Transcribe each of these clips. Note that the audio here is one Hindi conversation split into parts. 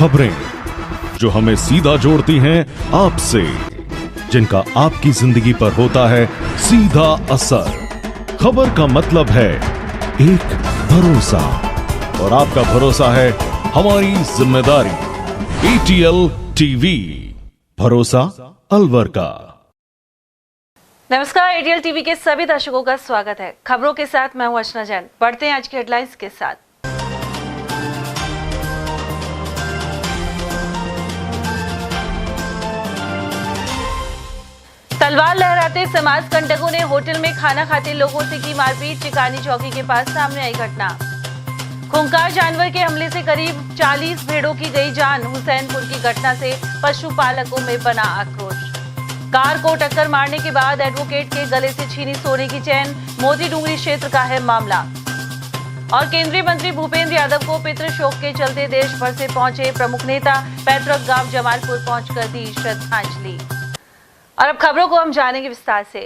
खबरें जो हमें सीधा जोड़ती हैं आपसे, जिनका आपकी जिंदगी पर होता है सीधा असर। खबर का मतलब है एक भरोसा, और आपका भरोसा है हमारी जिम्मेदारी। ATL टीवी, भरोसा अलवर का। नमस्कार, ATL टीवी के सभी दर्शकों का स्वागत है। खबरों के साथ मैं हूं अर्चना जैन। बढ़ते हैं आज की हेडलाइंस के साथ। तलवार लहराते समाज कंटकों ने होटल में खाना खाते लोगों से की मारपीट। चिकानी चौकी के पास सामने आई घटना। खूंखार जानवर के हमले से करीब 40 भेड़ों की गई जान। हुसैनपुर की घटना से पशुपालकों में बना आक्रोश। कार को टक्कर मारने के बाद एडवोकेट के गले से छीनी सोने की चेन। मोती डूंगरी क्षेत्र का है मामला। और केंद्रीय मंत्री भूपेंद्र यादव को पितृ शोक के चलते देश भर से पहुंचे प्रमुख नेता। पैतृक गांव जमालपुर पहुंचकर दी श्रद्धांजलि। और अब खबरों को हम जानेंगे विस्तार से।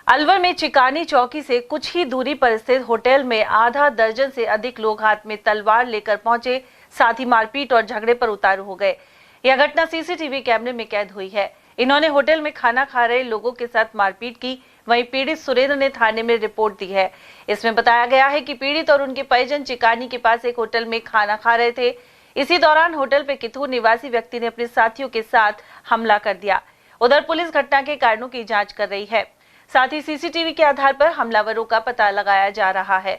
अलवर में चिकानी चौकी से कुछ ही दूरी पर स्थित होटल में आधा दर्जन से अधिक लोग हाथ में तलवार लेकर पहुंचे, साथ ही मारपीट और झगड़े पर उतारू हो गए। यह घटना सीसीटीवी कैमरे में कैद हुई है। इन्होंने होटल में खाना खा रहे लोगों के साथ मारपीट की। वहीं पीड़ित सुरेंद्र ने थाने में रिपोर्ट दी है। इसमें बताया गया है कि पीड़ित और उनके परिजन चिकानी के पास एक होटल में खाना खा रहे थे। इसी दौरान होटल पे किथूर निवासी व्यक्ति ने अपने साथियों के साथ हमला कर दिया। उधर पुलिस घटना के कारणों की जांच कर रही है। साथ ही सीसीटीवी के आधार पर हमलावरों का पता लगाया जा रहा है।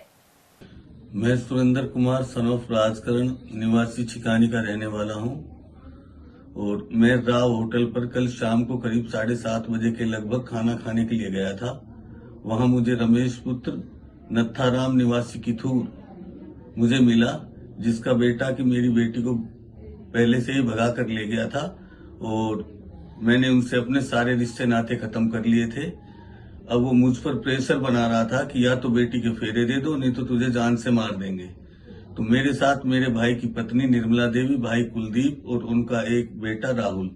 मैं सुरेंद्र कुमार सन ऑफ राजकरण निवासी चिकानी का रहने वाला हूं और मैं राव होटल पर कल शाम को करीब 7:30 बजे के लगभग खाना खाने के लिए गया था। वहां मुझे रमेश पुत्र नत्थाराम निवासी किथूर मुझे मिला, जिसका बेटा कि मेरी बेटी को पहले से ही भगा कर ले गया था और मैंने उनसे अपने सारे रिश्ते नाते खत्म कर लिए थे। अब वो मुझ पर प्रेशर बना रहा था कि या तो बेटी के फेरे दे दो, नहीं तो तुझे जान से मार देंगे। तो मेरे साथ मेरे भाई की पत्नी निर्मला देवी, भाई कुलदीप और उनका एक बेटा राहुल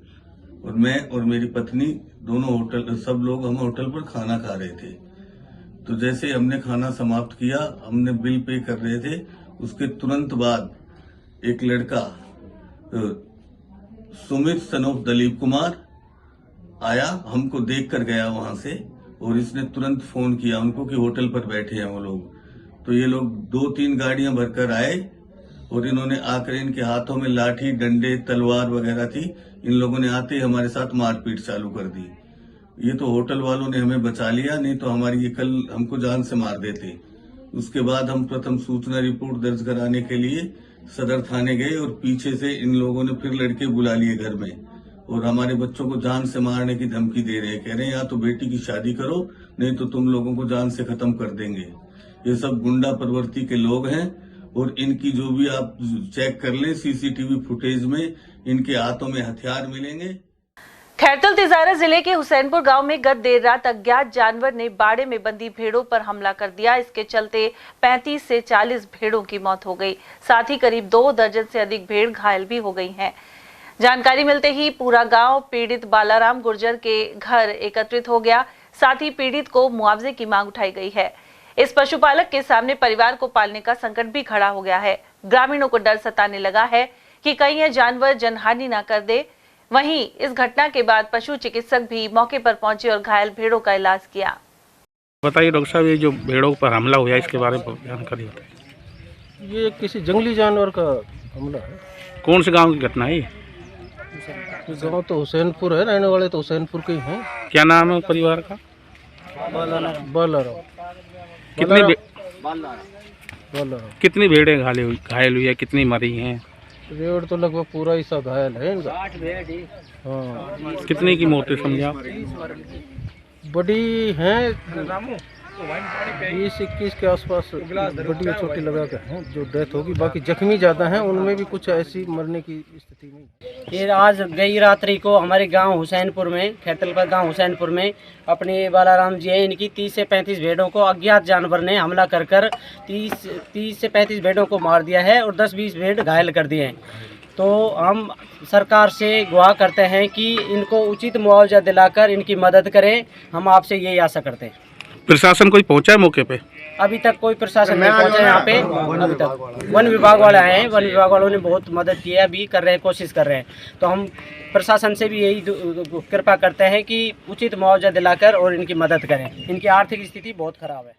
और मैं और मेरी पत्नी दोनों सब लोग हम होटल पर खाना खा रहे थे। तो जैसे हमने खाना समाप्त किया, हमने बिल पे कर रहे थे, उसके तुरंत बाद एक लड़का सुमित सन ऑफ दलीप कुमार आया, हमको देख कर गया वहां से और इसने तुरंत फोन किया उनको कि होटल पर बैठे हैं वो लोग। तो ये लोग 2-3 गाड़ियां भरकर आए और इन्होंने आकर इनके हाथों में लाठी, डंडे, तलवार वगैरह थी। इन लोगों ने आते ही हमारे साथ मारपीट चालू कर दी। ये तो होटल वालों ने हमें बचा लिया, नहीं तो हमारी ये कल हमको जान से मार देते। उसके बाद हम प्रथम सूचना रिपोर्ट दर्ज कराने के लिए सदर थाने गए और पीछे से इन लोगों ने फिर लड़के बुला लिए घर में और हमारे बच्चों को जान से मारने की धमकी दे रहे हैं। कह रहे हैं या तो बेटी की शादी करो, नहीं तो तुम लोगों को जान से खत्म कर देंगे। ये सब गुंडा प्रवृत्ति के लोग हैं और इनकी जो भी आप चेक कर लें सीसीटीवी फुटेज में इनके हाथों में हथियार मिलेंगे। खैरतल तिजारा जिले के हुसैनपुर गांव में गत देर रात अज्ञात जानवर ने बाड़े में बंधी भेड़ों पर हमला कर दिया। इसके चलते 35 से 40 भेड़ों की मौत हो गई। साथ ही करीब 2 दर्जन से अधिक भेड़ घायल भी हो गई हैं। जानकारी मिलते ही पूरा गांव पीड़ित बालाराम गुर्जर के घर एकत्रित हो गया। साथ ही पीड़ित को मुआवजे की मांग उठाई गई है। इस पशुपालक के सामने परिवार को पालने का संकट भी खड़ा हो गया है। ग्रामीणों को डर सताने लगा है कि कहीं यह जानवर जनहानि न कर दे। वहीं इस घटना के बाद पशु चिकित्सक भी मौके पर पहुंचे और घायल भेड़ों का इलाज किया। बताइए डॉक्टर साहब, ये जो भेड़ों पर हमला हुआ इसके बारे में जानकारी बताइए। ये किसी जंगली जानवर का हमला है। कौन से गांव की घटना है? गाँव तो हुसैनपुर है, रहने वाले तो हुसैनपुर के ही हैं। क्या नाम है परिवार का? बालाराम। कितनी भेड़ें घायल हुई है, कितनी मरी हैं? भेड़ तो लगभग पूरा ही सा घायल है इनका। हाँ। कितनी की मौत है समझे आप? बड़ी हैं 20-21 के आसपास, बड़ी और छोटी लगा कर हैं जो डेथ होगी। बाकी जख्मी ज़्यादा हैं, उनमें भी कुछ ऐसी मरने की स्थिति नहीं। ये आज गई रात्रि को हमारे गांव हुसैनपुर में, खैरतल पर गांव हुसैनपुर में अपने बालाराम जी है, इनकी 30 से 35 भेड़ों को अज्ञात जानवर ने हमला कर 30 से 35 भेड़ों को मार दिया है और 10-20 भेड़ घायल कर दिए हैं। तो हम सरकार से गुहार करते हैं कि इनको उचित मुआवजा दिलाकर इनकी मदद करें। हम आपसे यही आशा करते हैं। प्रशासन कोई पहुंचा है मौके पे? अभी तक कोई प्रशासन नहीं पहुंचा यहाँ पे। अभी तक वन विभाग वाले आए हैं, वन विभाग वालों ने बहुत मदद की है, अभी कर रहे हैं, कोशिश कर रहे हैं। तो हम प्रशासन से भी यही कृपा करते हैं कि उचित मुआवजा दिलाकर और इनकी मदद करें। इनकी आर्थिक स्थिति बहुत खराब है।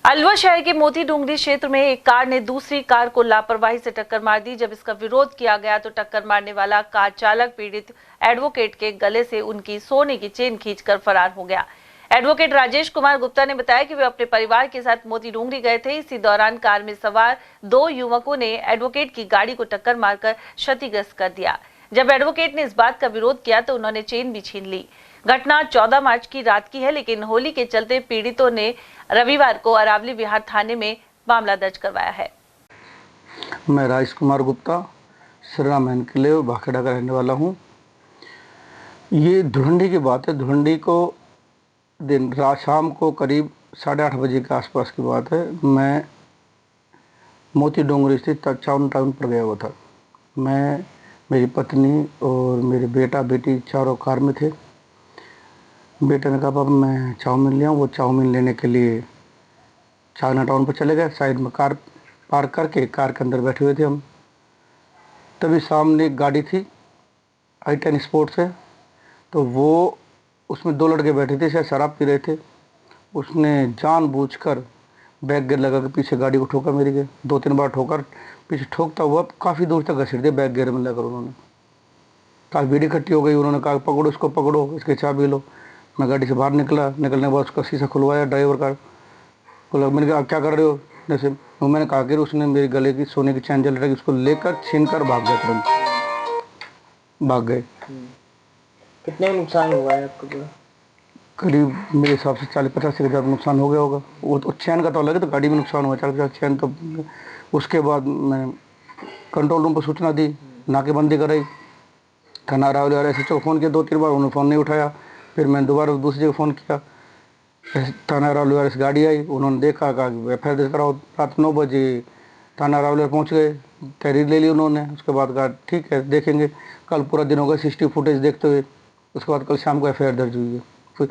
अलवर शहर के मोती डूंगरी क्षेत्र में एक कार ने दूसरी कार को लापरवाही से टक्कर मार दी। जब इसका विरोध किया गया तो टक्कर मारने वाला कार चालक पीड़ित एडवोकेट के गले से उनकी सोने की चेन खींचकर फरार हो गया। एडवोकेट राजेश कुमार गुप्ता ने बताया कि वे अपने परिवार के साथ मोती डूंगरी गए थे। इसी दौरान कार में सवार 2 युवकों ने एडवोकेट की गाड़ी को टक्कर मारकर क्षतिग्रस्त कर दिया। जब एडवोकेट ने इस बात का विरोध किया तो उन्होंने चेन भी छीन ली। घटना 14 मार्च की रात की है, लेकिन होली के चलते पीड़ितों ने रविवार को अरावली विहार थाने में मामला दर्ज करवाया है। मैं राजेश कुमार गुप्ता श्री राम किले भाखेड़ा का रहने वाला हूँ। ये धुरंडी की बात है। धुरंडी को दिन रात शाम को करीब 8:30 बजे के आसपास की बात है। मैं मोती डोंगरी स्थित चाउन टाउन पर गया हुआ था। मैं, मेरी पत्नी और मेरे बेटा बेटी चारों कार में थे। बेटे ने कहा पापा मैं चाउमीन ले आऊँ। वो चाउमीन लेने के लिए चाइना टाउन पर चले गए। साइड में कार पार्क करके कार के अंदर बैठे हुए थे हम। तभी सामने एक गाड़ी थी i10 स्पोर्ट्स है, तो वो उसमें 2 लड़के बैठे थे, शायद शराब पी रहे थे। उसने जानबूझकर बैक गियर लगा के पीछे गाड़ी को ठोका मेरी के 2-3 बार ठोकर पीछे ठोकता हुआ काफ़ी दूर तक घसीट दिया बैक गियर में लगाकर। उन्होंने काफ़ी भीड़ इकट्ठी हो गई। उन्होंने कहा पकड़ो इसको, पकड़ो इसके चाबी लो। मैं गाड़ी से बाहर निकला। निकलने के बाद उसका शीशा खुलवाया ड्राइवर का। बोला, मैंने कहा क्या कर रहे हो? जैसे तो मैंने कहा कि उसने मेरे गले की सोने की चैन जल रही, उसको लेकर छीन कर भाग गया, तुरंत भाग गए। कितने नुकसान हुआ है आपको? करीब मेरे हिसाब से 40-50 हज़ार नुकसान हो गया होगा। वो तो चैन का तो अलग है, तो गाड़ी में नुकसान हुआ 40-50 चैन। तो उसके बाद मैंने कंट्रोल रूम पर सूचना दी, नाकेबंदी कराई। थाना अरावली और SHO को फ़ोन किया 2-3 बार, उन्होंने फ़ोन नहीं उठाया। फिर मैंने दोबारा दूसरी जगह फ़ोन किया। थाना अरावली वाले से गाड़ी आई, उन्होंने देखा, कहा FIR दर्ज कराओ। रात 9 बजे थाना अरावली पहुँच गए, तहरीर ले ली उन्होंने। उसके बाद कहा ठीक है देखेंगे, कल पूरा दिन होगा CCTV फुटेज देखते हुए। उसके बाद कल शाम को FIR दर्ज हुई है। फिर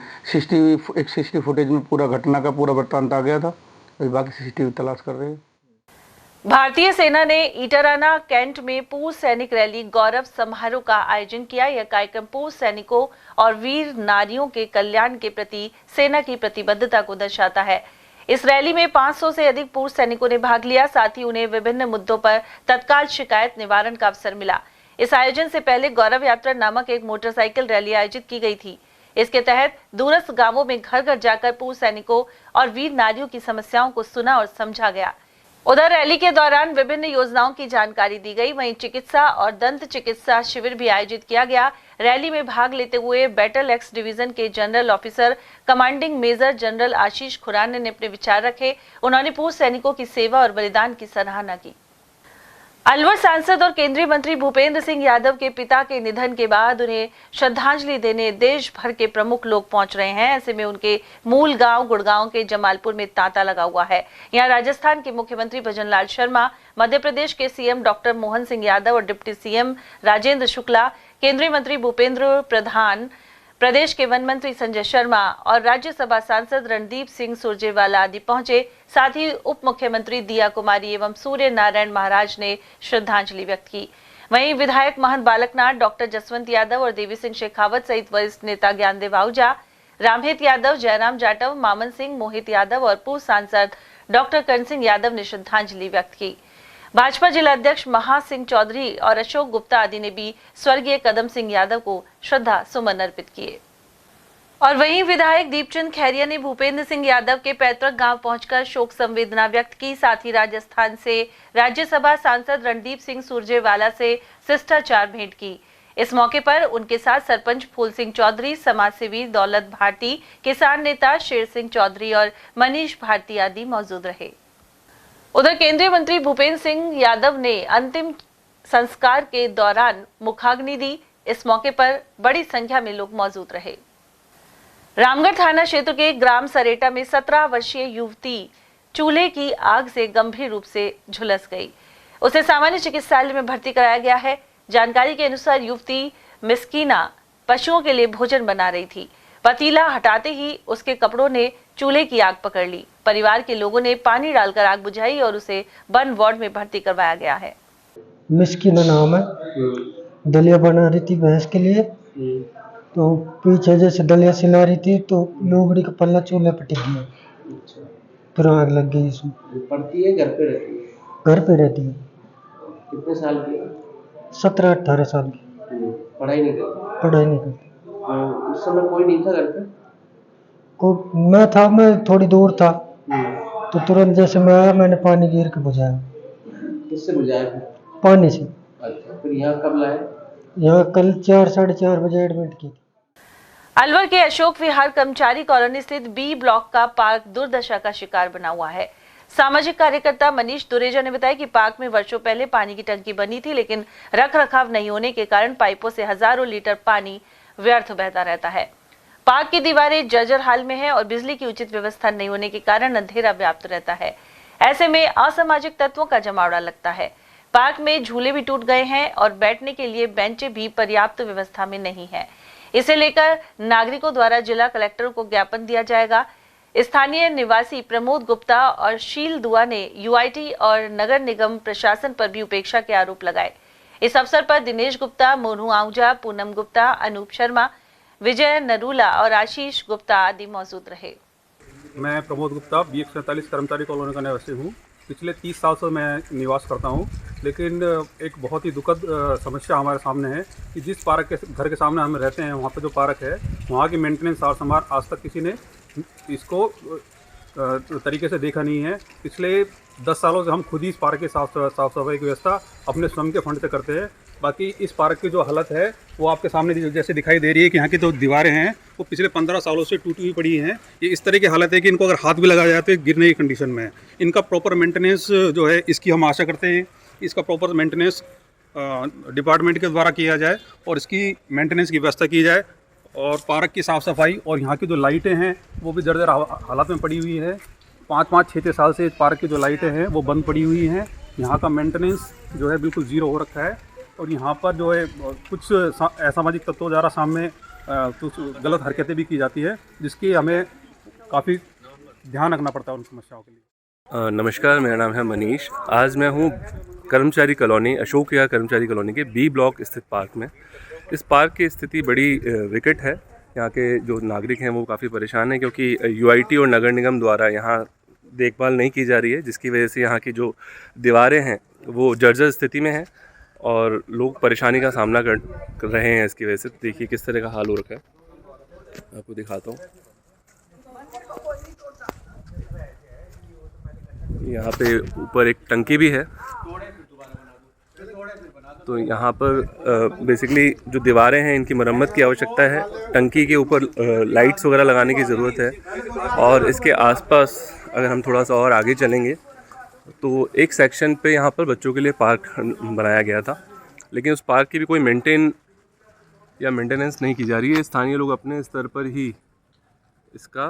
CCTV फुटेज में पूरा घटना का पूरा वृत्तांत आ गया था। अभी बाकी CCTV तलाश कर रहे हैं। भारतीय सेना ने इटाराना कैंट में पूर्व सैनिक रैली गौरव समारोह का आयोजन किया। यह कार्यक्रम पूर्व सैनिकों और वीर नारियों के कल्याण के प्रति सेना की प्रतिबद्धता को दर्शाता है। इस रैली में 500 से अधिक पूर्व सैनिकों ने भाग लिया। साथ ही उन्हें विभिन्न मुद्दों पर तत्काल शिकायत निवारण का अवसर मिला। इस आयोजन से पहले गौरव यात्रा नामक एक मोटरसाइकिल रैली आयोजित की गई थी। इसके तहत दूरस्थ गांवों में घर घर जाकर पूर्व सैनिकों और वीर नारियों की समस्याओं को सुना और समझा गया। उधर रैली के दौरान विभिन्न योजनाओं की जानकारी दी गई। वहीं चिकित्सा और दंत चिकित्सा शिविर भी आयोजित किया गया। रैली में भाग लेते हुए बैटल एक्स डिवीजन के general officer commanding major general Ashish Khurana ने अपने विचार रखे। उन्होंने पूर्व सैनिकों की सेवा और बलिदान की सराहना की। अलवर सांसद और केंद्रीय मंत्री भूपेंद्र सिंह यादव के पिता के निधन के बाद उन्हें श्रद्धांजलि देने देश भर के प्रमुख लोग पहुंच रहे हैं। ऐसे में उनके मूल गांव गुड़गांव के जमालपुर में तांता लगा हुआ है। यहां राजस्थान के मुख्यमंत्री भजनलाल शर्मा, मध्य प्रदेश के CM डॉक्टर मोहन सिंह यादव और डिप्टी CM राजेंद्र शुक्ला, केंद्रीय मंत्री भूपेंद्र प्रधान, प्रदेश के वन मंत्री संजय शर्मा और राज्यसभा सांसद रणदीप सिंह सुरजेवाला आदि पहुंचे। साथ ही उप मुख्यमंत्री दिया कुमारी एवं सूर्य नारायण महाराज ने श्रद्धांजलि व्यक्त की। वहीं विधायक महंत बालकनाथ, डॉक्टर जसवंत यादव और देवी सिंह शेखावत सहित वरिष्ठ नेता ज्ञानदेव आहूजा, रामहित यादव, जयराम जाटव, मामन सिंह, मोहित यादव और पूर्व सांसद डॉक्टर करण सिंह यादव ने श्रद्धांजलि व्यक्त की। भाजपा जिला अध्यक्ष महा सिंह चौधरी और अशोक गुप्ता आदि ने भी स्वर्गीय कदम सिंह यादव को श्रद्धा सुमन अर्पित किए। और वहीं विधायक दीपचंद खैरिया ने भूपेंद्र सिंह यादव के पैतृक गांव पहुंचकर शोक संवेदना व्यक्त की। साथ ही राजस्थान से राज्यसभा सांसद रणदीप सिंह सुरजेवाला से शिष्टाचार भेंट की। इस मौके पर उनके साथ सरपंच फूल सिंह चौधरी, समाज सेवी दौलत भारती, किसान नेता शेर सिंह चौधरी और मनीष भारती आदि मौजूद रहे। उधर केंद्रीय मंत्री भूपेंद्र सिंह यादव ने अंतिम संस्कार के दौरान मुखाग्नि दी। इस मौके पर बड़ी संख्या में लोग मौजूद रहे। रामगढ़ थाना क्षेत्र के ग्राम सरेटा में 17 वर्षीय युवती चूल्हे की आग से गंभीर रूप से झुलस गई। उसे सामान्य चिकित्सालय में भर्ती कराया गया है। जानकारी के अनुसार युवती मिस्कीना पशुओं के लिए भोजन बना रही थी। पतीला हटाते ही उसके कपड़ों ने चूल्हे की आग पकड़ ली। परिवार के लोगों ने पानी डालकर आग बुझाई और उसे बर्न वार्ड में भर्ती करवाया गया है। मिस्किन नाम है, दलिया बना रही थी भैंस के लिए, तो पीछे जैसे दलिया सिला रही थी तो लोगड़ी का पल्ला चूल्हे पे टिक गया, फिर आग लग गई इसमें। पढ़ती है घर पे रहती है? घर पे रहती है। कितने साल की है? 17-18 साल की। पढ़ाई नहीं करती? पढ़ाई नहीं करती। उस समय कोई नहीं था घर पे? मैं था, मैं थोड़ी दूर था, तो तुरंत जैसे मैं आया मैंने पानी गिर के बुझाया। किससे बुझाया फिर? पानी से। अच्छा, फिर यहाँ कब लाए? यहाँ कल 4-4:30 बजे एडमिट की थी। अलवर के अशोक विहार कर्मचारी कॉलोनी स्थित बी ब्लॉक का पार्क दुर्दशा का शिकार बना हुआ है। सामाजिक कार्यकर्ता मनीष दुरेजा ने बताया कि पार्क में वर्षों पहले पानी की टंकी बनी थी, लेकिन रखरखाव नहीं होने के कारण पाइपों से हजारों लीटर पानी व्यर्थ बहता रहता है। पार्क की दीवारें जर्जर हाल में है और बिजली की उचित व्यवस्था नहीं होने के कारण अंधेरा व्याप्त रहता है। ऐसे में असामाजिक तत्वों का जमावड़ा लगता है। पार्क में झूले भी टूट गए हैं और बैठने के लिए बेंचें भी पर्याप्त व्यवस्था में नहीं है। इसे लेकर नागरिकों द्वारा जिला कलेक्टर को ज्ञापन दिया जाएगा। स्थानीय निवासी प्रमोद गुप्ता और शील दुआ ने यूआईटी और नगर निगम प्रशासन पर भी उपेक्षा के आरोप लगाए। इस अवसर पर दिनेश गुप्ता, मोनू आहूजा, पूनम गुप्ता, अनूप शर्मा, विजय नरूला और आशीष गुप्ता आदि मौजूद रहे। मैं प्रमोद गुप्ता BX47 कर्मचारी कॉलोनी का निवासी हूँ। पिछले 30 साल से मैं निवास करता हूँ, लेकिन एक बहुत ही दुखद समस्या हमारे सामने है कि जिस पार्क के घर के सामने हम रहते हैं, वहाँ पे जो पार्क है, वहाँ की मेंटेनेंस सार संभाल आज तक किसी ने इसको तरीके से देखा नहीं है। पिछले 10 सालों से हम खुद ही इस पार्क की साफ सफाई की व्यवस्था अपने स्वयं के फंड से करते हैं। बाकी इस पार्क की जो हालत है वो आपके सामने जैसे दिखाई दे रही है कि यहाँ की जो दीवारें हैं वो पिछले 15 सालों से टूटी हुई पड़ी हैं। ये इस तरह की हालत है कि इनको अगर हाथ भी लगाया जाए तो गिरने की कंडीशन में है। इनका प्रॉपर मेंटेनेंस जो है इसकी हम आशा करते हैं, इसका प्रॉपर मेंटेनेंस डिपार्टमेंट के द्वारा किया जाए और इसकी मेंटेनेंस की व्यवस्था की जाए और पार्क की साफ़ सफाई और यहाँ की जो लाइटें हैं वो भी जर्जर हालत में पड़ी हुई है। 5-6 साल से इस पार्क की जो लाइटें हैं वो बंद पड़ी हुई हैं। यहाँ का मेंटेनेंस जो है बिल्कुल ज़ीरो हो रखा है और यहाँ पर जो है कुछ असामाजिक तत्वों द्वारा सामने कुछ गलत हरकतें भी की जाती है, जिसकी हमें काफ़ी ध्यान रखना पड़ता है उन समस्याओं के लिए। नमस्कार, मेरा नाम है मनीष। आज मैं हूँ कर्मचारी कॉलोनी, अशोक विहार कर्मचारी कॉलोनी के बी ब्लॉक स्थित पार्क में। इस पार्क की स्थिति बड़ी विकट है। यहाँ के जो नागरिक हैं वो काफ़ी परेशान हैं क्योंकि यूआईटी और नगर निगम द्वारा यहाँ देखभाल नहीं की जा रही है, जिसकी वजह से यहाँ की जो दीवारें हैं वो जर्जर स्थिति में हैं और लोग परेशानी का सामना कर रहे हैं इसकी वजह से। देखिए किस तरह का हाल हो रखा है, आपको दिखाता हूँ। यहाँ पे ऊपर एक टंकी भी है, तो यहाँ पर बेसिकली जो दीवारें हैं इनकी मरम्मत की आवश्यकता है। टंकी के ऊपर लाइट्स वगैरह लगाने की ज़रूरत है और इसके आसपास अगर हम थोड़ा सा और आगे चलेंगे तो एक सेक्शन पे यहाँ पर बच्चों के लिए पार्क बनाया गया था, लेकिन उस पार्क की भी कोई मेंटेनेंस नहीं की जा रही है। स्थानीय लोग अपने स्तर पर ही इसका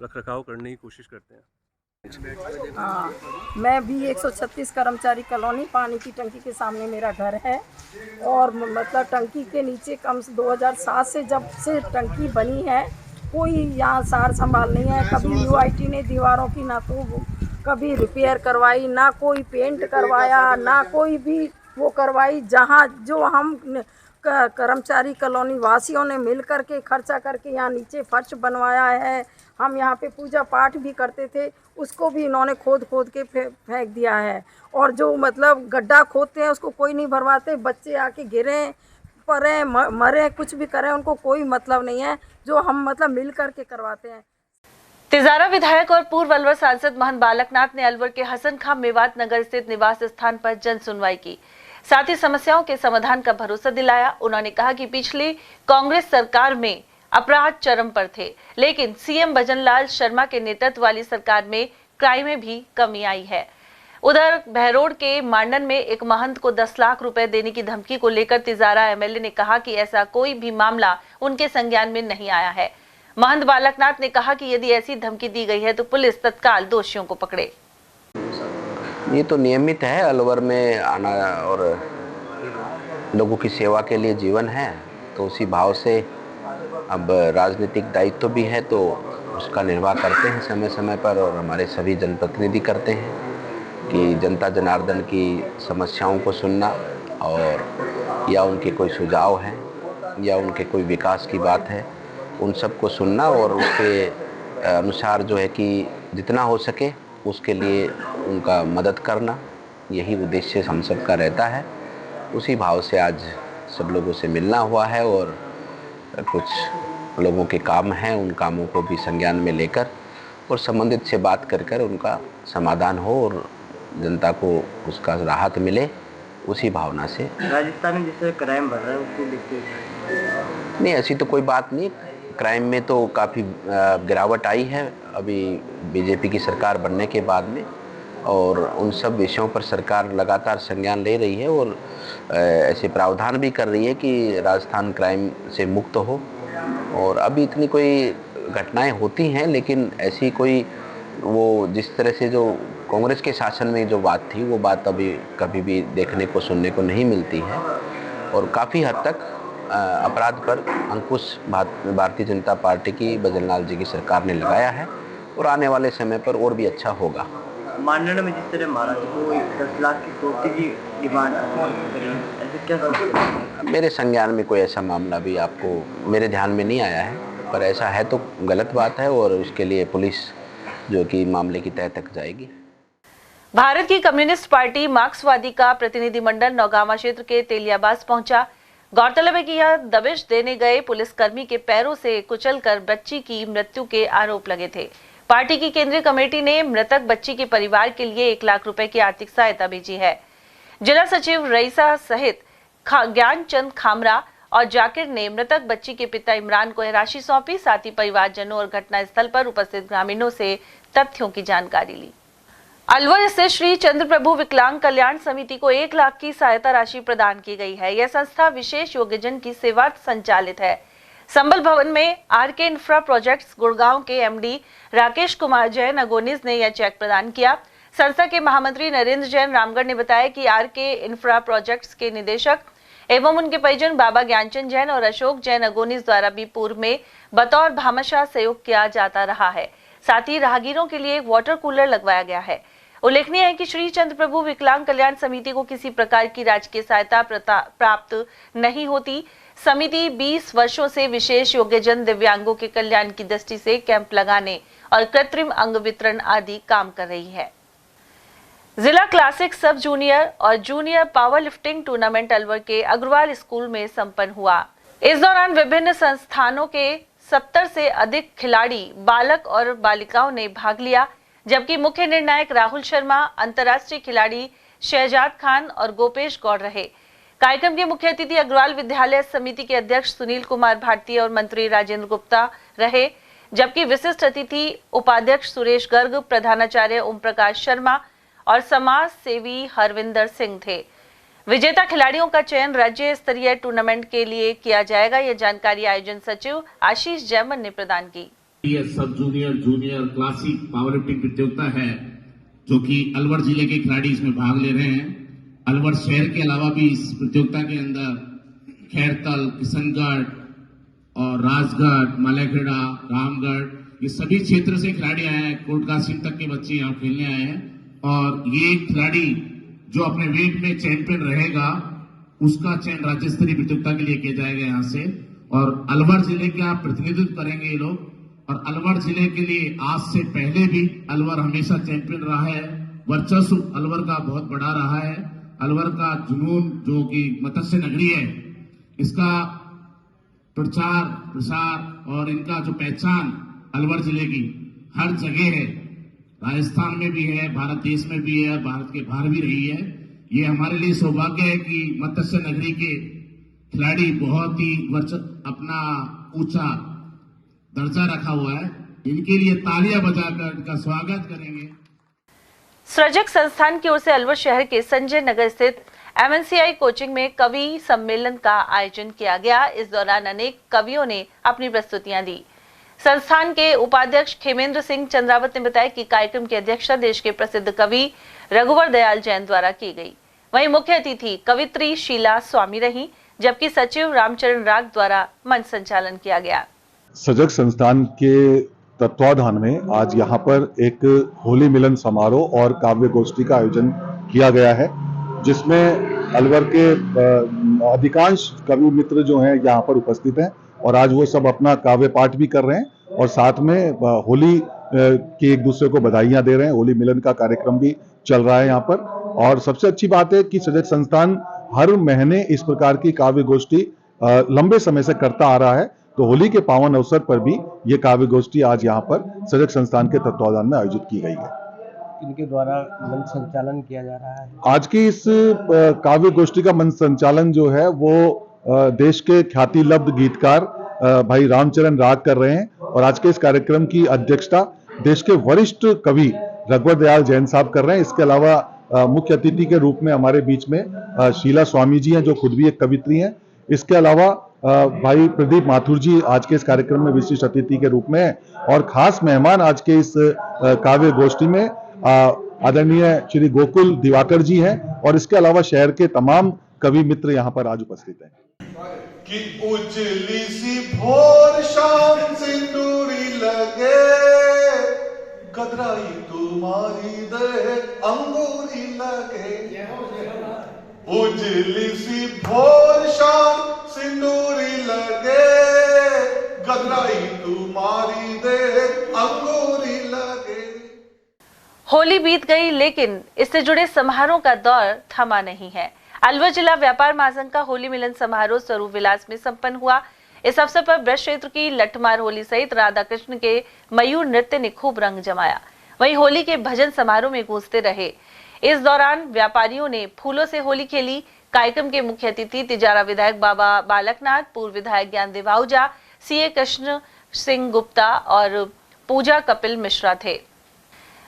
रखरखाव करने की कोशिश करते हैं। हाँ, मैं भी 136 कर्मचारी कॉलोनी, पानी की टंकी के सामने मेरा घर है और मतलब टंकी के नीचे कम से 2007 से जब से टंकी बनी है कोई यहाँ सार संभाल नहीं है। कभी यूआईटी ने दीवारों की ना तो कभी रिपेयर करवाई, ना कोई पेंट करवाया, ना कोई भी वो करवाई। जहाँ जो हम कर्मचारी कॉलोनी वासियों ने मिल कर के खर्चा करके यहाँ नीचे फर्श बनवाया है। हम यहाँ पे पूजा पाठ भी करते थे, उसको भी इन्होंने खोद के फेंक दिया है। और जो मतलब गड्ढा खोदते हैं उसको कोई नहीं भरवाते। बच्चे आके गिरें, पड़े, मरे, कुछ भी करें, उनको कोई मतलब नहीं है। जो हम मतलब मिल कर के करवाते हैं। तिजारा विधायक और पूर्व अलवर सांसद महंत बालकनाथ ने अलवर के हसन खां मेवात नगर स्थित निवास स्थान पर जन सुनवाई की, साथ ही समस्याओं के समाधान का भरोसा दिलाया। उन्होंने कहा कि पिछली कांग्रेस सरकार में अपराध चरम पर थे, लेकिन सीएम भजनलाल शर्मा के नेतृत्व वाली सरकार में क्राइम में भी कमी आई है। उधर बहरोड के मांडन में एक महंत को 10 लाख रुपए देने की धमकी को लेकर तिजारा एमएलए ने कहा कि ऐसा कोई भी मामला उनके संज्ञान में नहीं आया है। महंत बालकनाथ ने कहा कि यदि ऐसी धमकी दी गई है तो पुलिस तत्काल दोषियों को पकड़े। ये तो नियमित है, अलवर में आना और लोगों की सेवा के लिए जीवन है, तो उसी भाव से अब राजनीतिक दायित्व भी है, तो उसका निर्वाह करते हैं समय समय पर, और हमारे सभी जनप्रतिनिधि करते हैं कि जनता जनार्दन की समस्याओं को सुनना, और या उनके कोई सुझाव हैं या उनके कोई विकास की बात है, उन सब को सुनना और उसके अनुसार जो है कि जितना हो सके उसके लिए उनका मदद करना, यही उद्देश्य हम सब का रहता है। उसी भाव से आज सब लोगों से मिलना हुआ है और कुछ लोगों के काम हैं, उन कामों को भी संज्ञान में लेकर और संबंधित से बात कर उनका समाधान हो और जनता को उसका राहत मिले, उसी भावना से। राजस्थान में जैसे क्राइम बढ़ रहा है उसको देखते हुए? नहीं, ऐसी तो कोई बात नहीं। क्राइम में तो काफ़ी गिरावट आई है अभी बीजेपी की सरकार बनने के बाद में, और उन सब विषयों पर सरकार लगातार संज्ञान ले रही है और ऐसे प्रावधान भी कर रही है कि राजस्थान क्राइम से मुक्त हो। और अभी इतनी कोई घटनाएं होती हैं, लेकिन ऐसी कोई वो जिस तरह से जो कांग्रेस के शासन में जो बात थी, वो बात अभी कभी भी देखने को सुनने को नहीं मिलती है। और काफ़ी हद तक अपराध पर अंकुश भारतीय जनता पार्टी की बजरंग जी की सरकार ने लगाया है और आने वाले समय पर और भी अच्छा होगा। माननीय में जिस तरह महाराज को 10 लाख की सोती की डिमांड करी, ऐसे क्या समझते हैं? मेरे संज्ञान में कोई ऐसा मामला भी आपको मेरे ध्यान में नहीं आया है, पर ऐसा है तो गलत बात है और उसके लिए पुलिस जो कि मामले की तह तक जाएगी। भारत की कम्युनिस्ट पार्टी मार्क्सवादी का प्रतिनिधिमंडल नौगामा क्षेत्र के तेलियाबाज पहुंचा। गौरतलब है कि यह दबिश देने गए पुलिसकर्मी के पैरों से कुचलकर बच्ची की मृत्यु के आरोप लगे थे। पार्टी की केंद्रीय कमेटी ने मृतक बच्ची के परिवार के लिए 1 लाख रुपए की आर्थिक सहायता भेजी है। जिला सचिव रईसा सहित ज्ञानचंद खामरा और जाकिर ने मृतक बच्ची के पिता इमरान को यह राशि सौंपी। साथ ही परिवारजनों और घटना स्थल पर उपस्थित ग्रामीणों से तथ्यों की जानकारी ली। अलवर स्थित श्री चंद्र प्रभु विकलांग कल्याण समिति को 1 लाख की सहायता राशि प्रदान की गई है। यह संस्था विशेष योग्यजन की सेवा संचालित है। संबल भवन में आरके इंफ्रा प्रोजेक्ट्स गुड़गांव के एमडी राकेश कुमार जैन अगोनिस ने यह चेक प्रदान किया। संस्था के महामंत्री नरेंद्र जैन रामगढ़ ने बताया कि आरके इंफ्रा प्रोजेक्ट्स के निदेशक एवं उनके परिजन बाबा ज्ञानचंद जैन और अशोक जैन अगोनिस द्वारा भी पूर्व में बतौर भामाशाह सहयोग किया जाता रहा है। साथ ही राहगीरों के लिए एक वाटर कूलर लगवाया गया है। उल्लेखनीय है कि श्री चंद्र प्रभु विकलांग कल्याण समिति को किसी प्रकार की राजकीय सहायता प्राप्त नहीं होती। समिति 20 वर्षों से विशेष योग्यजन दिव्यांगों के कल्याण की दृष्टि से कैंप लगाने और कृत्रिम अंग वितरण आदि काम कर रही है। जिला क्लासिक सब जूनियर और junior power lifting tournament Alwar के अग्रवाल स्कूल में संपन्न हुआ। इस दौरान विभिन्न संस्थानों के 70 से अधिक खिलाड़ी बालक और बालिकाओं ने भाग लिया, जबकि मुख्य निर्णायक राहुल शर्मा, अंतर्राष्ट्रीय खिलाड़ी शहजाद खान और गोपेश गौड़ रहे। कार्यक्रम के मुख्य अतिथि अग्रवाल विद्यालय समिति के अध्यक्ष सुनील कुमार भारती और मंत्री राजेंद्र गुप्ता रहे, जबकि विशिष्ट अतिथि उपाध्यक्ष सुरेश गर्ग, प्रधानाचार्य ओम प्रकाश शर्मा और समाज सेवी हरविंदर सिंह थे। विजेता खिलाड़ियों का चयन राज्य स्तरीय टूर्नामेंट के लिए किया जाएगा। यह जानकारी आयोजन सचिव आशीष जैमन ने प्रदान की। यह सब junior junior classic power lifting प्रतियोगिता है जो कि अलवर जिले के खिलाड़ी इसमें भाग ले रहे हैं। अलवर शहर के अलावा भी इस प्रतियोगिता के अंदर खैरतल, किशनगढ़ और राजगढ़, मालेखेड़ा, रामगढ़, ये सभी क्षेत्र से खिलाड़ी आए हैं। कोटकासिम तक के बच्चे यहाँ खेलने आए हैं और ये खिलाड़ी जो अपने वेट में चैंपियन रहेगा उसका चयन राज्य स्तरीय प्रतियोगिता के लिए किया जाएगा यहाँ से। और अलवर जिले का प्रतिनिधित्व करेंगे ये लोग। और अलवर जिले के लिए आज से पहले भी अलवर हमेशा चैंपियन रहा है। वर्चस्व अलवर का बहुत बड़ा रहा है। अलवर का जुनून जो कि मत्स्य नगरी है, इसका प्रचार प्रसार और इनका जो पहचान अलवर जिले की हर जगह है, राजस्थान में भी है, भारत देश में भी है, भारत के बाहर भी रही है। ये हमारे लिए सौभाग्य है कि मत्स्य नगरी के खिलाड़ी बहुत ही अपना ऊंचा दर्जा रखा हुआ है। इनके लिए तालियां बजाकर इनका स्वागत करेंगे। सृजक संस्थान की ओर से अलवर शहर के संजय नगर स्थित MNCI कोचिंग में कवि सम्मेलन का आयोजन किया गया। इस दौरान अनेक कवियों ने अपनी प्रस्तुतियां दी। संस्थान के उपाध्यक्ष खेमेंद्र सिंह चंद्रावत ने बताया कि कार्यक्रम की अध्यक्षता देश के प्रसिद्ध कवि रघुवर दयाल जैन द्वारा की गई। वहीं मुख्य अतिथि कवित्री शीला स्वामी रही, जबकि सचिव रामचरण राग द्वारा मंच संचालन किया गया। सजग संस्थान के तत्वाधान में आज यहाँ पर एक होली मिलन समारोह और काव्य गोष्ठी का आयोजन किया गया है, जिसमें अलवर के अधिकांश कवि मित्र जो हैं यहाँ पर उपस्थित हैं और आज वो सब अपना काव्य पाठ भी कर रहे हैं और साथ में होली की एक दूसरे को बधाइयाँ दे रहे हैं। होली मिलन का कार्यक्रम भी चल रहा है यहाँ पर और सबसे अच्छी बात है कि सजग संस्थान हर महीने इस प्रकार की काव्य गोष्ठी लंबे समय से करता आ रहा है, तो होली के पावन अवसर पर भी ये काव्य गोष्ठी आज यहाँ पर सजग संस्थान के तत्वाधान में आयोजित की गई है। इनके द्वारा मंच संचालन किया जा रहा है। आज की इस काव्य गोष्ठी का मंच संचालन जो है वो देश के ख्याति लब्ध गीतकार भाई रामचरण राग कर रहे हैं और आज के इस कार्यक्रम की अध्यक्षता देश के वरिष्ठ कवि रघुवर दयाल जैन साहब कर रहे हैं। इसके अलावा मुख्य अतिथि के रूप में हमारे बीच में शीला स्वामी जी हैं, जो खुद भी एक कवित्री हैं। इसके अलावा भाई प्रदीप माथुर जी आज के इस कार्यक्रम में विशिष्ट अतिथि के रूप में हैं और खास मेहमान आज के इस काव्य गोष्ठी में आदरणीय श्री गोकुल दिवाकर जी हैं और इसके अलावा शहर के तमाम कवि मित्र यहाँ पर आज उपस्थित हैं। कि उजली सी भोर शाम सिंदूरी लगे, गदराई तुम्हारी दे अंगूरी लगे। उजली सी भोर शाम सिंदूरी लगे, गदराई तुम्हारी दे अंगूरी लगे। होली बीत गई, लेकिन इससे जुड़े समारोह का दौर थमा नहीं है। अलवर जिला व्यापार महासंघ का होली मिलन समारोह स्वरूप विलास में संपन्न हुआ। इस अवसर पर ब्रज क्षेत्र की लठमार होली सहित राधा कृष्ण के मयूर नृत्य ने खूब रंग जमाया। वहीं होली के भजन समारोह में गूंजते रहे। इस दौरान व्यापारियों ने फूलों से होली खेली। कार्यक्रम के मुख्य अतिथि तिजारा विधायक बाबा बालकनाथ, पूर्व विधायक ज्ञानदेव आहूजा, सीए कृष्ण सिंह गुप्ता और पूजा कपिल मिश्रा थे,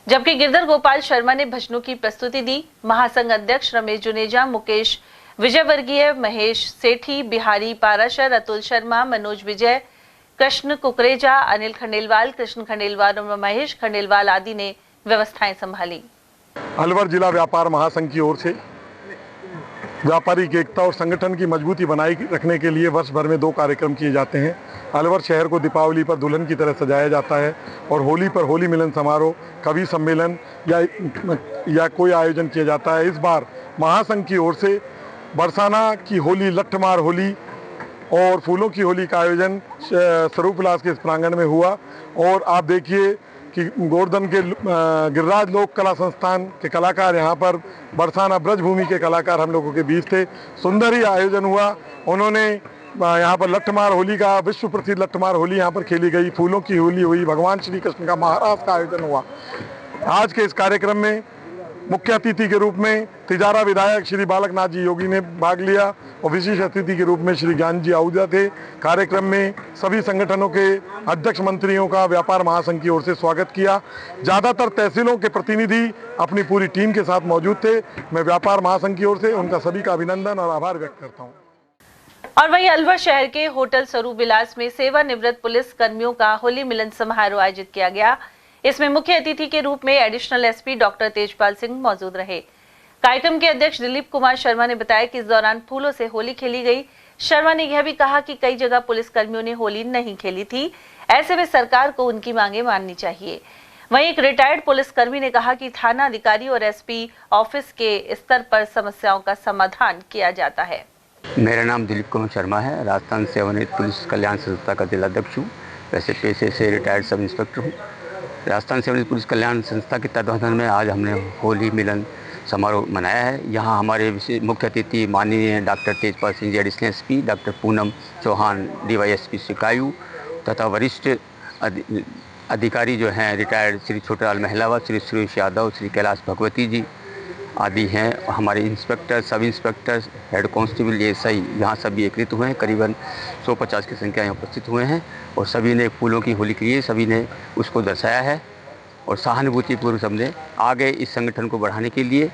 जबकि गिरधर गोपाल शर्मा ने भजनों की प्रस्तुति दी। महासंघ अध्यक्ष रमेश जुनेजा, मुकेश विजयवर्गीय, महेश सेठी, बिहारी पाराशर, अतुल शर्मा, मनोज विजय, कृष्ण कुकरेजा, अनिल खंडेलवाल, कृष्ण खंडेलवाल और महेश खंडेलवाल आदि ने व्यवस्थाएं संभाली। अलवर जिला व्यापार महासंघ की ओर से व्यापारिक एकता और संगठन की मजबूती बनाए रखने के लिए वर्ष भर में 2 कार्यक्रम किए जाते हैं। अलवर शहर को दीपावली पर दुल्हन की तरह सजाया जाता है और होली पर होली मिलन समारोह, कवि सम्मेलन या कोई आयोजन किया जाता है। इस बार महासंघ की ओर से बरसाना की होली, लठमार होली और फूलों की होली का आयोजन स्वरूप विलास के इस प्रांगण में हुआ और आप देखिए कि गोवर्धन के गिरिराज लोक कला संस्थान के कलाकार यहाँ पर बरसाना ब्रजभूमि के कलाकार हम लोगों के बीच थे। सुंदर ही आयोजन हुआ। उन्होंने यहाँ पर लठमार होली का, विश्व प्रसिद्ध लठमार होली यहाँ पर खेली गई, फूलों की होली हुई, भगवान श्री कृष्ण का महाराज का आयोजन हुआ। आज के इस कार्यक्रम में मुख्य अतिथि के रूप में तिजारा विधायक श्री बालकनाथ जी योगी ने भाग लिया और विशेष अतिथि के रूप में श्री ज्ञान जी आहूजा थे। कार्यक्रम में सभी संगठनों के अध्यक्ष मंत्रियों का व्यापार महासंघ की ओर से स्वागत किया। ज़्यादातर तहसीलों के प्रतिनिधि अपनी पूरी टीम के साथ मौजूद थे। मैं व्यापार महासंघ की ओर से उनका सभी का अभिनंदन और आभार व्यक्त करता हूँ। और वहीं अलवर शहर के होटल स्वरूप विलास में सेवानिवृत्त पुलिस कर्मियों का होली मिलन समारोह आयोजित किया गया। इसमें मुख्य अतिथि के रूप में additional SP doctor Tejpal Singh मौजूद रहे। कार्यक्रम के अध्यक्ष दिलीप कुमार शर्मा ने बताया कि इस दौरान फूलों से होली खेली गई। शर्मा ने यह भी कहा कि कई जगह पुलिस कर्मियों ने होली नहीं खेली थी, ऐसे में सरकार को उनकी मांगे माननी चाहिए। वहीं एक रिटायर्ड पुलिसकर्मी ने कहा कि थाना अधिकारी और एसपी ऑफिस के स्तर पर समस्याओं का समाधान किया जाता है। मेरा नाम दिलीप कुमार शर्मा है, राजस्थान सेवानिवृत्त पुलिस कल्याण संस्था का जिलाध्यक्ष हूँ। वैसे पेशे से रिटायर्ड सब इंस्पेक्टर हूँ। राजस्थान सेवानिवृत्त पुलिस कल्याण संस्था के तत्वाधान में आज हमने होली मिलन समारोह मनाया है। यहाँ हमारे मुख्य अतिथि माननीय doctor Tejpal Singh ji additional SP, doctor Poonam Chauhan DYSP सिकायू तथा वरिष्ठ अधिकारी जो हैं रिटायर्ड श्री छोटेलाल महिलावत, श्री सुरेश यादव, श्री कैलाश भगवती जी आदि हैं। हमारे inspector, sub inspector, head constable, ASI यहाँ सभी एकत्रित हुए हैं। करीबन 150 की संख्या यहाँ उपस्थित हुए हैं और सभी ने फूलों की होली की है, सभी ने उसको दर्शाया है और सहानुभूतिपूर्व सबने आगे इस संगठन को बढ़ाने के लिए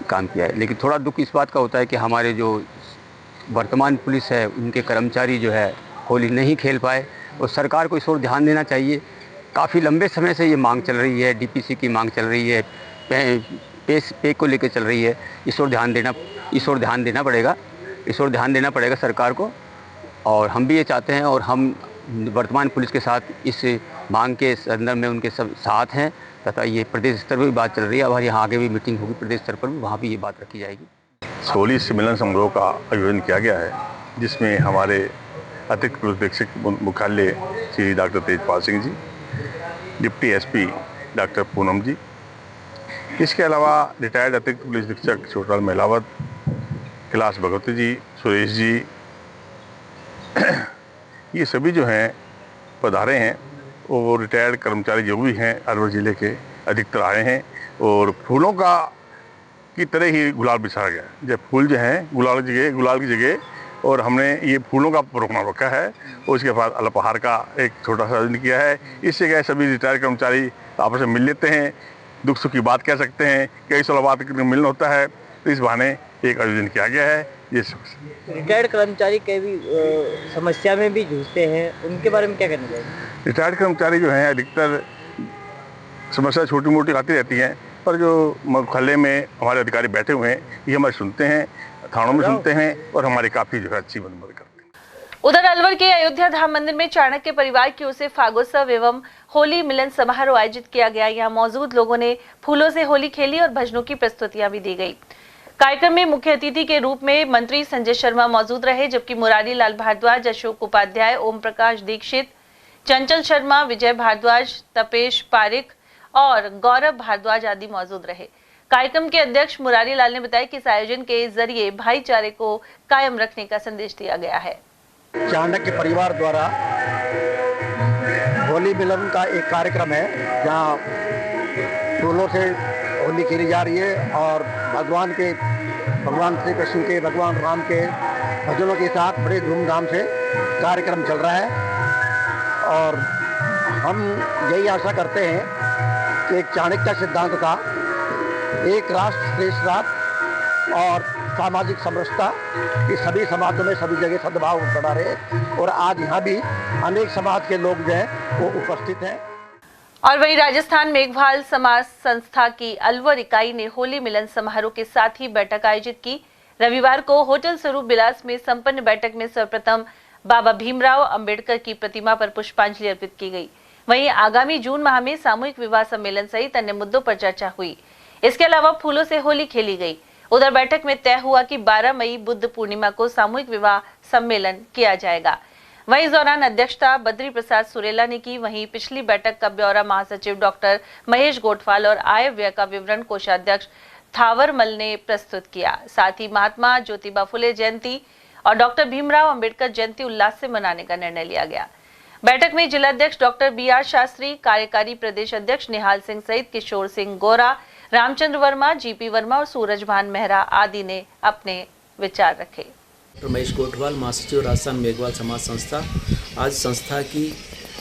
काम किया है। लेकिन थोड़ा दुख इस बात का होता है कि हमारे जो वर्तमान पुलिस है उनके कर्मचारी जो है होली नहीं खेल पाए और सरकार को इस ओर ध्यान देना चाहिए। काफ़ी लंबे समय से ये मांग चल रही है, डीपीसी की मांग चल रही है, पे को लेकर चल रही है। इस ओर ध्यान देना पड़ेगा सरकार को। और हम भी ये चाहते हैं और हम वर्तमान पुलिस के साथ इस मांग के संदर्भ में उनके सब साथ हैं तथा ये प्रदेश स्तर पर भी बात चल रही है। और यहाँ आगे भी मीटिंग होगी प्रदेश स्तर पर भी, वहाँ भी ये बात रखी जाएगी। होली सम्मेलन समारोह का आयोजन किया गया है, जिसमें हमारे अतिरिक्त पुलिस अधीक्षक मुख्यालय श्री डॉक्टर तेजपाल सिंह जी, डिप्टी एसपी डॉक्टर पूनम जी, इसके अलावा रिटायर्ड अतिरिक्त पुलिस अधीक्षक छोटलाल महिलावत, कैलाश भगवती जी, सुरेश जी, ये सभी जो हैं पधारे हैं। वो रिटायर्ड कर्मचारी जो भी हैं अलवर ज़िले के अधिकतर आए हैं और फूलों का की तरह ही गुलाल बिछाया गया है। जब फूल जो हैं गुलाल की जगह और हमने ये फूलों का प्रोग्राम रखा है और उसके बाद अल्पाहार का एक छोटा सा आयोजन किया है। इससे क्या सभी रिटायर्ड कर्मचारी आपस में मिल लेते हैं, दुख सुख की बात कह सकते हैं, कई सालों बाद मिलना होता है, तो इस बहाने एक आयोजन किया गया है। ये रिटायर्ड कर्मचारी कई भी समस्या में भी जूझते हैं, उनके बारे में क्या कहना चाहिए? रिटायर्ड कर्मचारी जो हैं अधिकतर समस्या छोटी मोटी आती रहती हैं, पर जो मुख्यालय में हमारे अधिकारी बैठे हुए हैं ये हमारे सुनते हैं, थानों में सुनते हैं और हमारी काफ़ी जो है अच्छी मदद करते हैं। उधर अलवर के अयोध्या धाम मंदिर में चाणक्य परिवार की ओर से फागोत्सव एवं होली मिलन समारोह आयोजित किया गया। यहाँ मौजूद लोगों ने फूलों से होली खेली और भजनों की प्रस्तुतियां भी दी गई। कार्यक्रम में मुख्य अतिथि के रूप में मंत्री संजय शर्मा मौजूद रहे, जबकि मुरारी लाल भारद्वाज, अशोक उपाध्याय, ओम प्रकाश दीक्षित, चंचल शर्मा, विजय भारद्वाज, तपेश पारिक और गौरव भारद्वाज आदि मौजूद रहे। कार्यक्रम के अध्यक्ष मुरारी लाल ने बताया कि इस आयोजन के जरिए भाईचारे को कायम रखने का संदेश दिया गया है। चाणक्य परिवार द्वारा होली मिलन का एक कार्यक्रम है, जहाँ फूलों से होली खेली जा रही है और भगवान श्री कृष्ण के, भगवान राम के भजनों के साथ बड़े धूमधाम से कार्यक्रम चल रहा है। और हम यही आशा करते हैं कि एक चाणक्य का सिद्धांत था, एक राष्ट्र श्रेष्ठ राष्ट्र और सामाजिक समरसता की सभी समाजों में सभी जगह सद्भाव बना रहे। और आज यहाँ भी अनेक समाज के लोग जो हैं वो उपस्थित हैं। और वहीं राजस्थान मेघवाल समाज संस्था की अलवर इकाई ने होली मिलन समारोह के साथ ही बैठक आयोजित की। रविवार को होटल स्वरूप बिलास में संपन्न बैठक में सर्वप्रथम बाबा भीमराव अंबेडकर की प्रतिमा पर पुष्पांजलि अर्पित की गई। वहीं आगामी जून माह में सामूहिक विवाह सम्मेलन सहित अन्य मुद्दों पर चर्चा हुई। इसके अलावा फूलों से होली खेली गई। उधर बैठक में तय हुआ कि 12 मई बुद्ध पूर्णिमा को सामूहिक विवाह सम्मेलन किया जाएगा। वहीं इस दौरान अध्यक्षता बद्री प्रसाद सुरेला ने की। वहीं पिछली बैठक का ब्यौरा महासचिव डॉक्टर महेश गोठवाल और आय व्यय का विवरण कोषाध्यक्ष थावरमल ने प्रस्तुत किया। साथ ही महात्मा ज्योतिबा फुले जयंती और डॉक्टर भीमराव अंबेडकर जयंती उल्लास से मनाने का निर्णय लिया गया। बैठक में जिलाध्यक्ष डॉक्टर BR शास्त्री, कार्यकारी प्रदेश अध्यक्ष निहाल सिंह सहित किशोर सिंह गोरा, रामचंद्र वर्मा, GP वर्मा और सूरजभान मेहरा आदि ने अपने विचार रखे। महेश गोठवाल, महासचिव राजस्थान मेघवाल समाज संस्था। आज संस्था की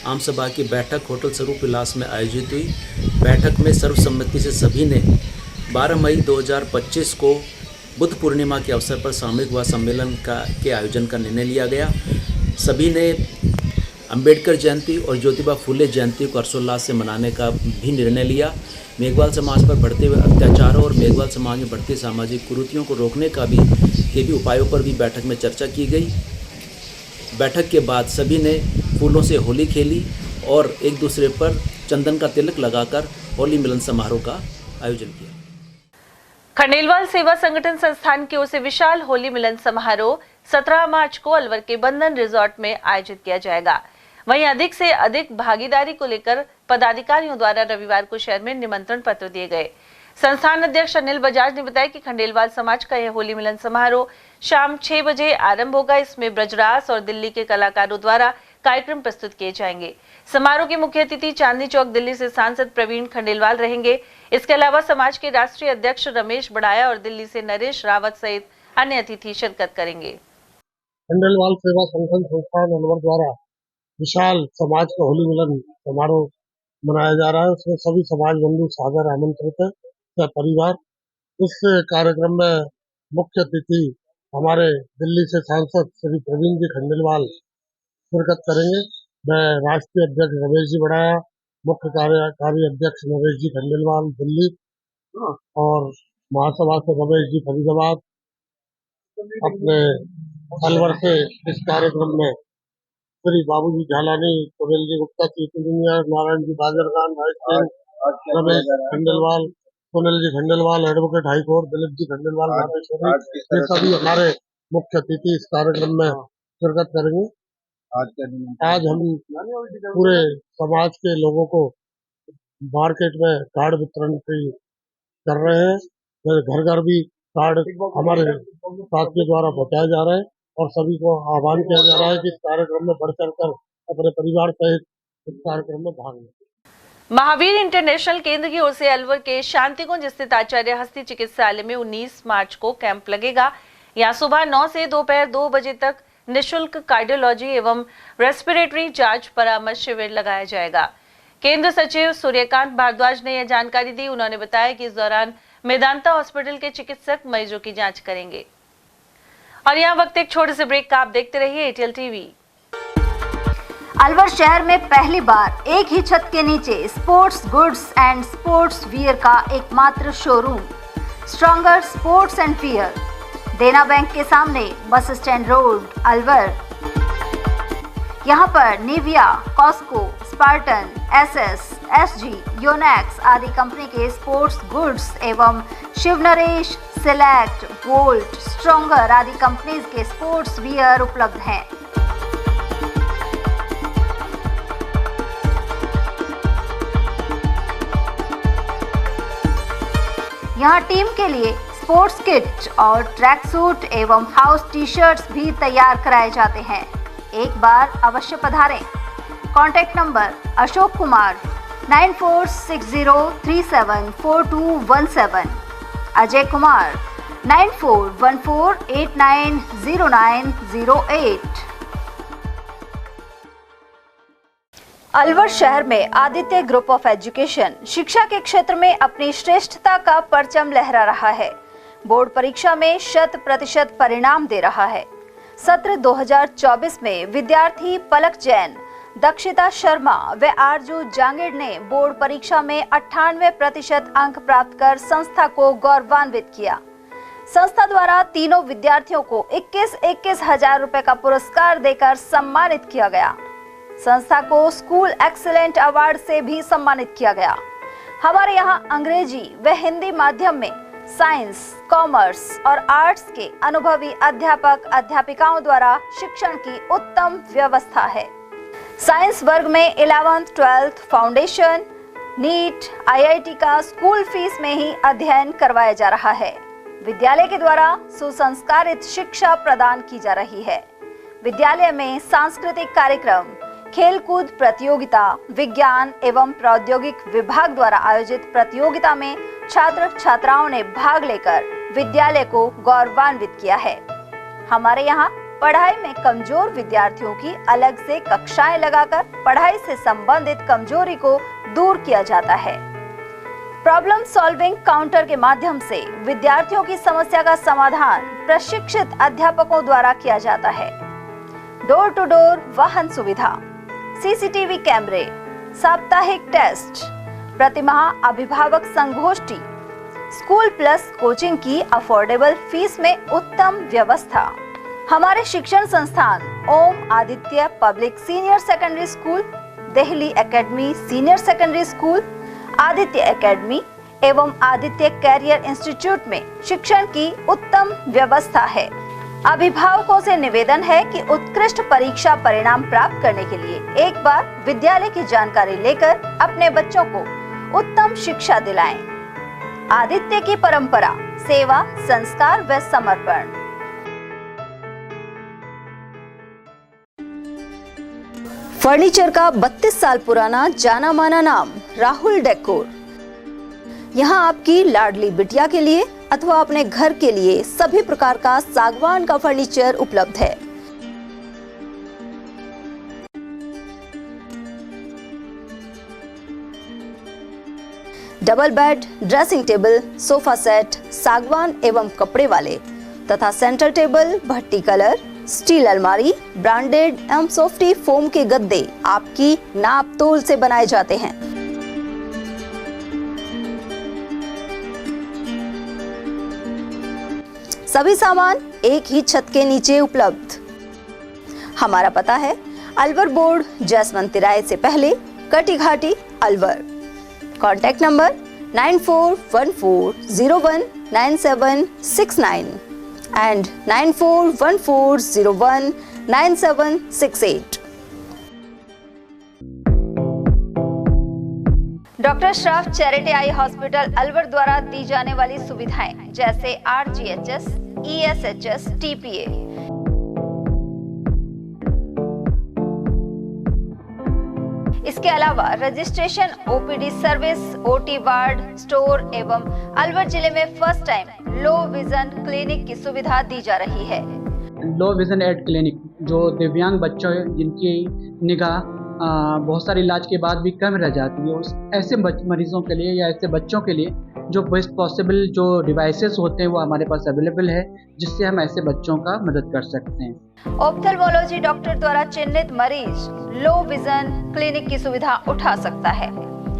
आम सभा की बैठक होटल स्वरूप विलास में आयोजित हुई। बैठक में सर्वसम्मति से सभी ने 12 मई 2025 को बुद्ध पूर्णिमा के अवसर पर सामूहिक विवाह सम्मेलन के आयोजन का निर्णय लिया गया। सभी ने अंबेडकर जयंती और ज्योतिबा फुले जयंती को हर्षोल्लास से मनाने का भी निर्णय लिया। मेघवाल समाज पर बढ़ते हुए अत्याचारों और मेघवाल समाज में बढ़ती सामाजिक कुरीतियों को रोकने के भी उपायों पर भी बैठक में चर्चा की गई। बैठक के बाद सभी ने फूलों से होली खेली और एक दूसरे पर चंदन का तिलक लगाकर होली मिलन समारोह का आयोजन किया। खंडेलवाल सेवा संगठन संस्थान की ओर से विशाल होली मिलन समारोह 17 मार्च को अलवर के बंधन रिजॉर्ट में आयोजित किया जाएगा। वहीं अधिक से अधिक भागीदारी को लेकर पदाधिकारियों द्वारा रविवार को शहर में निमंत्रण पत्र दिए गए। संस्थान अध्यक्ष अनिल बजाज ने बताया कि खंडेलवाल समाज का यह होली मिलन समारोह शाम 6 बजे आरंभ होगा। इसमें ब्रजरास और दिल्ली के कलाकारों द्वारा कार्यक्रम प्रस्तुत किए जाएंगे। समारोह के मुख्य अतिथि चांदनी चौक दिल्ली से सांसद प्रवीण खंडेलवाल रहेंगे। इसके अलावा समाज के राष्ट्रीय अध्यक्ष रमेश बड़ाया और दिल्ली से नरेश रावत सहित अन्य अतिथि शिरकत करेंगे। खंडेलवाल सेवा संगठन संस्थान अलवर द्वारा विशाल समाज का होली मिलन समारोह मनाया जा रहा है। उसमें सभी समाज बंधु सादर आमंत्रित है परिवार। इस कार्यक्रम में मुख्य अतिथि हमारे दिल्ली से सांसद श्री प्रवीण जी खंडेलवाल शिरकत करेंगे। मैं राष्ट्रीय अध्यक्ष रमेश जी बड़ाया, मुख्य कार्यकारी अध्यक्ष नरेश जी खंडेलवाल दिल्ली और महासभा से रमेश जी फरीदाबाद, अपने अलवर से इस कार्यक्रम में Shri Babuji Jhalani, Sunil ji Gupta, chief engineer, Narayan ji Bajarkhan, vice chairman, Ramesh Khandelwal, Sunil ji Khandelwal, advocate high court, Dilip ji Khandelwal, मातेश्वरी, ये सभी हमारे मुख्य अतिथि इस कार्यक्रम में शिरकत करेंगे। आज हम पूरे समाज के लोगों को मार्केट में कार्ड वितरण कर रहे हैं। घर घर भी कार्ड हमारे साथियों द्वारा पहुंचाए जा रहे हैं और सभी को आह्वान किया जा रहा है कि इस कार्यक्रम में बढ़ चढ़ कर अपने परिवार सहित इस कार्यक्रम में भाग लें। महावीर इंटरनेशनल केंद्र की ओर से अलवर के शांतिकुंज स्थित आचार्य हस्ती चिकित्सालय में 19 मार्च को कैंप लगेगा। यहाँ सुबह 9 से दोपहर 2 बजे तक निःशुल्क कार्डियोलॉजी एवं रेस्पिरेटरी जांच परामर्श शिविर लगाया जाएगा। केंद्र सचिव सूर्यकांत भारद्वाज ने यह जानकारी दी। उन्होंने बताया कि इस दौरान मेदांता हॉस्पिटल के चिकित्सक मरीजों की जांच करेंगे। और यहाँ वक्त एक छोटे से ब्रेक का, आप देखते रहिए एटीएल टीवी। अलवर शहर में पहली बार एक ही छत के नीचे sports goods and sports wear का एकमात्र showroom Stronger sports and wear, Dena bank के सामने, बस स्टैंड रोड, अलवर। यहाँ पर Nivia, Cosco, Spartan, SS, SG, Yonex आदि कंपनी के स्पोर्ट्स गुड्स एवं Shiv Naresh, Select, Volt, Stronger आदि कंपनीज के स्पोर्ट्स वियर उपलब्ध हैं। यहाँ टीम के लिए स्पोर्ट्स किट और ट्रैक सूट एवं हाउस टी शर्ट्स भी तैयार कराए जाते हैं। एक बार अवश्य पधारें। Contact number Ashok Kumar 9460374217, Ajay Kumar 9414890908। अलवर शहर में आदित्य ग्रुप ऑफ एजुकेशन शिक्षा के क्षेत्र में अपनी श्रेष्ठता का परचम लहरा रहा है। बोर्ड परीक्षा में 100% परिणाम दे रहा है। सत्र 2024 में विद्यार्थी पलक जैन, दक्षिता शर्मा व आरजू जांगीड़ ने बोर्ड परीक्षा में 98% अंक प्राप्त कर संस्था को गौरवान्वित किया। संस्था द्वारा तीनों विद्यार्थियों को 21-21 हजार रुपए का पुरस्कार देकर सम्मानित किया गया। संस्था को स्कूल एक्सीलेंट अवार्ड से भी सम्मानित किया गया। हमारे यहाँ अंग्रेजी व हिंदी माध्यम में साइंस, कॉमर्स और आर्ट्स के अनुभवी अध्यापक अध्यापिकाओं द्वारा शिक्षण की उत्तम व्यवस्था है। साइंस वर्ग में 11th, 12th foundation, NEET, IIT का स्कूल फीस में ही अध्ययन करवाया जा रहा है। विद्यालय के द्वारा सुसंस्कारित शिक्षा प्रदान की जा रही है। विद्यालय में सांस्कृतिक कार्यक्रम, खेलकूद प्रतियोगिता, विज्ञान एवं प्रौद्योगिक विभाग द्वारा आयोजित प्रतियोगिता में छात्र छात्राओं ने भाग लेकर विद्यालय को गौरवान्वित किया है। हमारे यहाँ पढ़ाई में कमजोर विद्यार्थियों की अलग से कक्षाएं लगाकर पढ़ाई से संबंधित कमजोरी को दूर किया जाता है। प्रॉब्लम सॉल्विंग काउंटर के माध्यम से विद्यार्थियों की समस्या का समाधान प्रशिक्षित अध्यापकों द्वारा किया जाता है। डोर टू डोर वाहन सुविधा, सीसीटीवी कैमरे, साप्ताहिक टेस्ट, प्रतिमाह अभिभावक संगोष्ठी, स्कूल प्लस कोचिंग की अफोर्डेबल फीस में उत्तम व्यवस्था। हमारे शिक्षण संस्थान Om Aditya public senior secondary school, Delhi academy senior secondary school, Aditya academy एवं आदित्य कैरियर इंस्टीट्यूट में शिक्षण की उत्तम व्यवस्था है। अभिभावकों से निवेदन है कि उत्कृष्ट परीक्षा परिणाम प्राप्त करने के लिए एक बार विद्यालय की जानकारी लेकर अपने बच्चों को उत्तम शिक्षा दिलाएं। आदित्य की परंपरा, सेवा, संस्कार व समर्पण। फर्नीचर का 32 साल पुराना जाना माना नाम राहुल डेकोर। यहाँ आपकी लाडली बिटिया के लिए अथवा अपने घर के लिए सभी प्रकार का सागवान का फर्नीचर उपलब्ध है। Double bed, dressing table, sofa set सागवान एवं कपड़े वाले तथा सेंटर टेबल, भट्टी कलर, स्टील अलमारी, ब्रांडेड एवं सॉफ्टी फोम के गद्दे आपकी नाप तोल से बनाए जाते हैं। सभी सामान एक ही छत के नीचे उपलब्ध। हमारा पता है अलवर बोर्ड, जसवंत तिराहे से पहले, कटी घाटी, Alwar. Contact number 9414019769 and 9414019768। Doctor Shroff charity eye hospital Alwar द्वारा दी जाने वाली सुविधाएं जैसे RGHS, ESHS, TPA, इसके अलावा registration, OPD service, OT ward, store एवं अलवर जिले में first time low vision clinic की सुविधा दी जा रही है। लो विजन एड क्लिनिक जो दिव्यांग बच्चों जिनकी निगाह बहुत सारे इलाज के बाद भी कम रह जाती है, उस ऐसे मरीजों के लिए या ऐसे बच्चों के लिए जो बेस्ट पॉसिबल जो डिवाइसेस होते हैं वो हमारे पास अवेलेबल है, जिससे हम ऐसे बच्चों का मदद कर सकते हैं। ऑप्थेल्मोलॉजी डॉक्टर द्वारा चिन्हित मरीज लो विजन क्लिनिक की सुविधा उठा सकता है।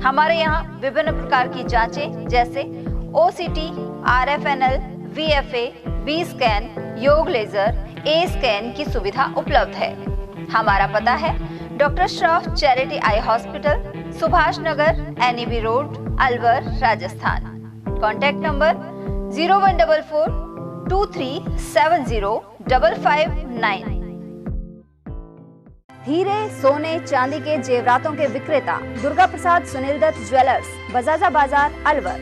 हमारे यहाँ विभिन्न प्रकार की जांचें जैसे OCT, RFNL, VFA, B scan, YAG laser, A scan की सुविधा उपलब्ध है। हमारा पता है doctor Shroff charity eye hospital, Subhash Nagar, NEB road, Alwar, Rajasthan. Contact number 014423705559। हीरे, सोने, चांदी के जेवरातों के विक्रेता दुर्गा प्रसाद सुनील दत्त ज्वेलर्स, बजाजा बाजार, अलवर।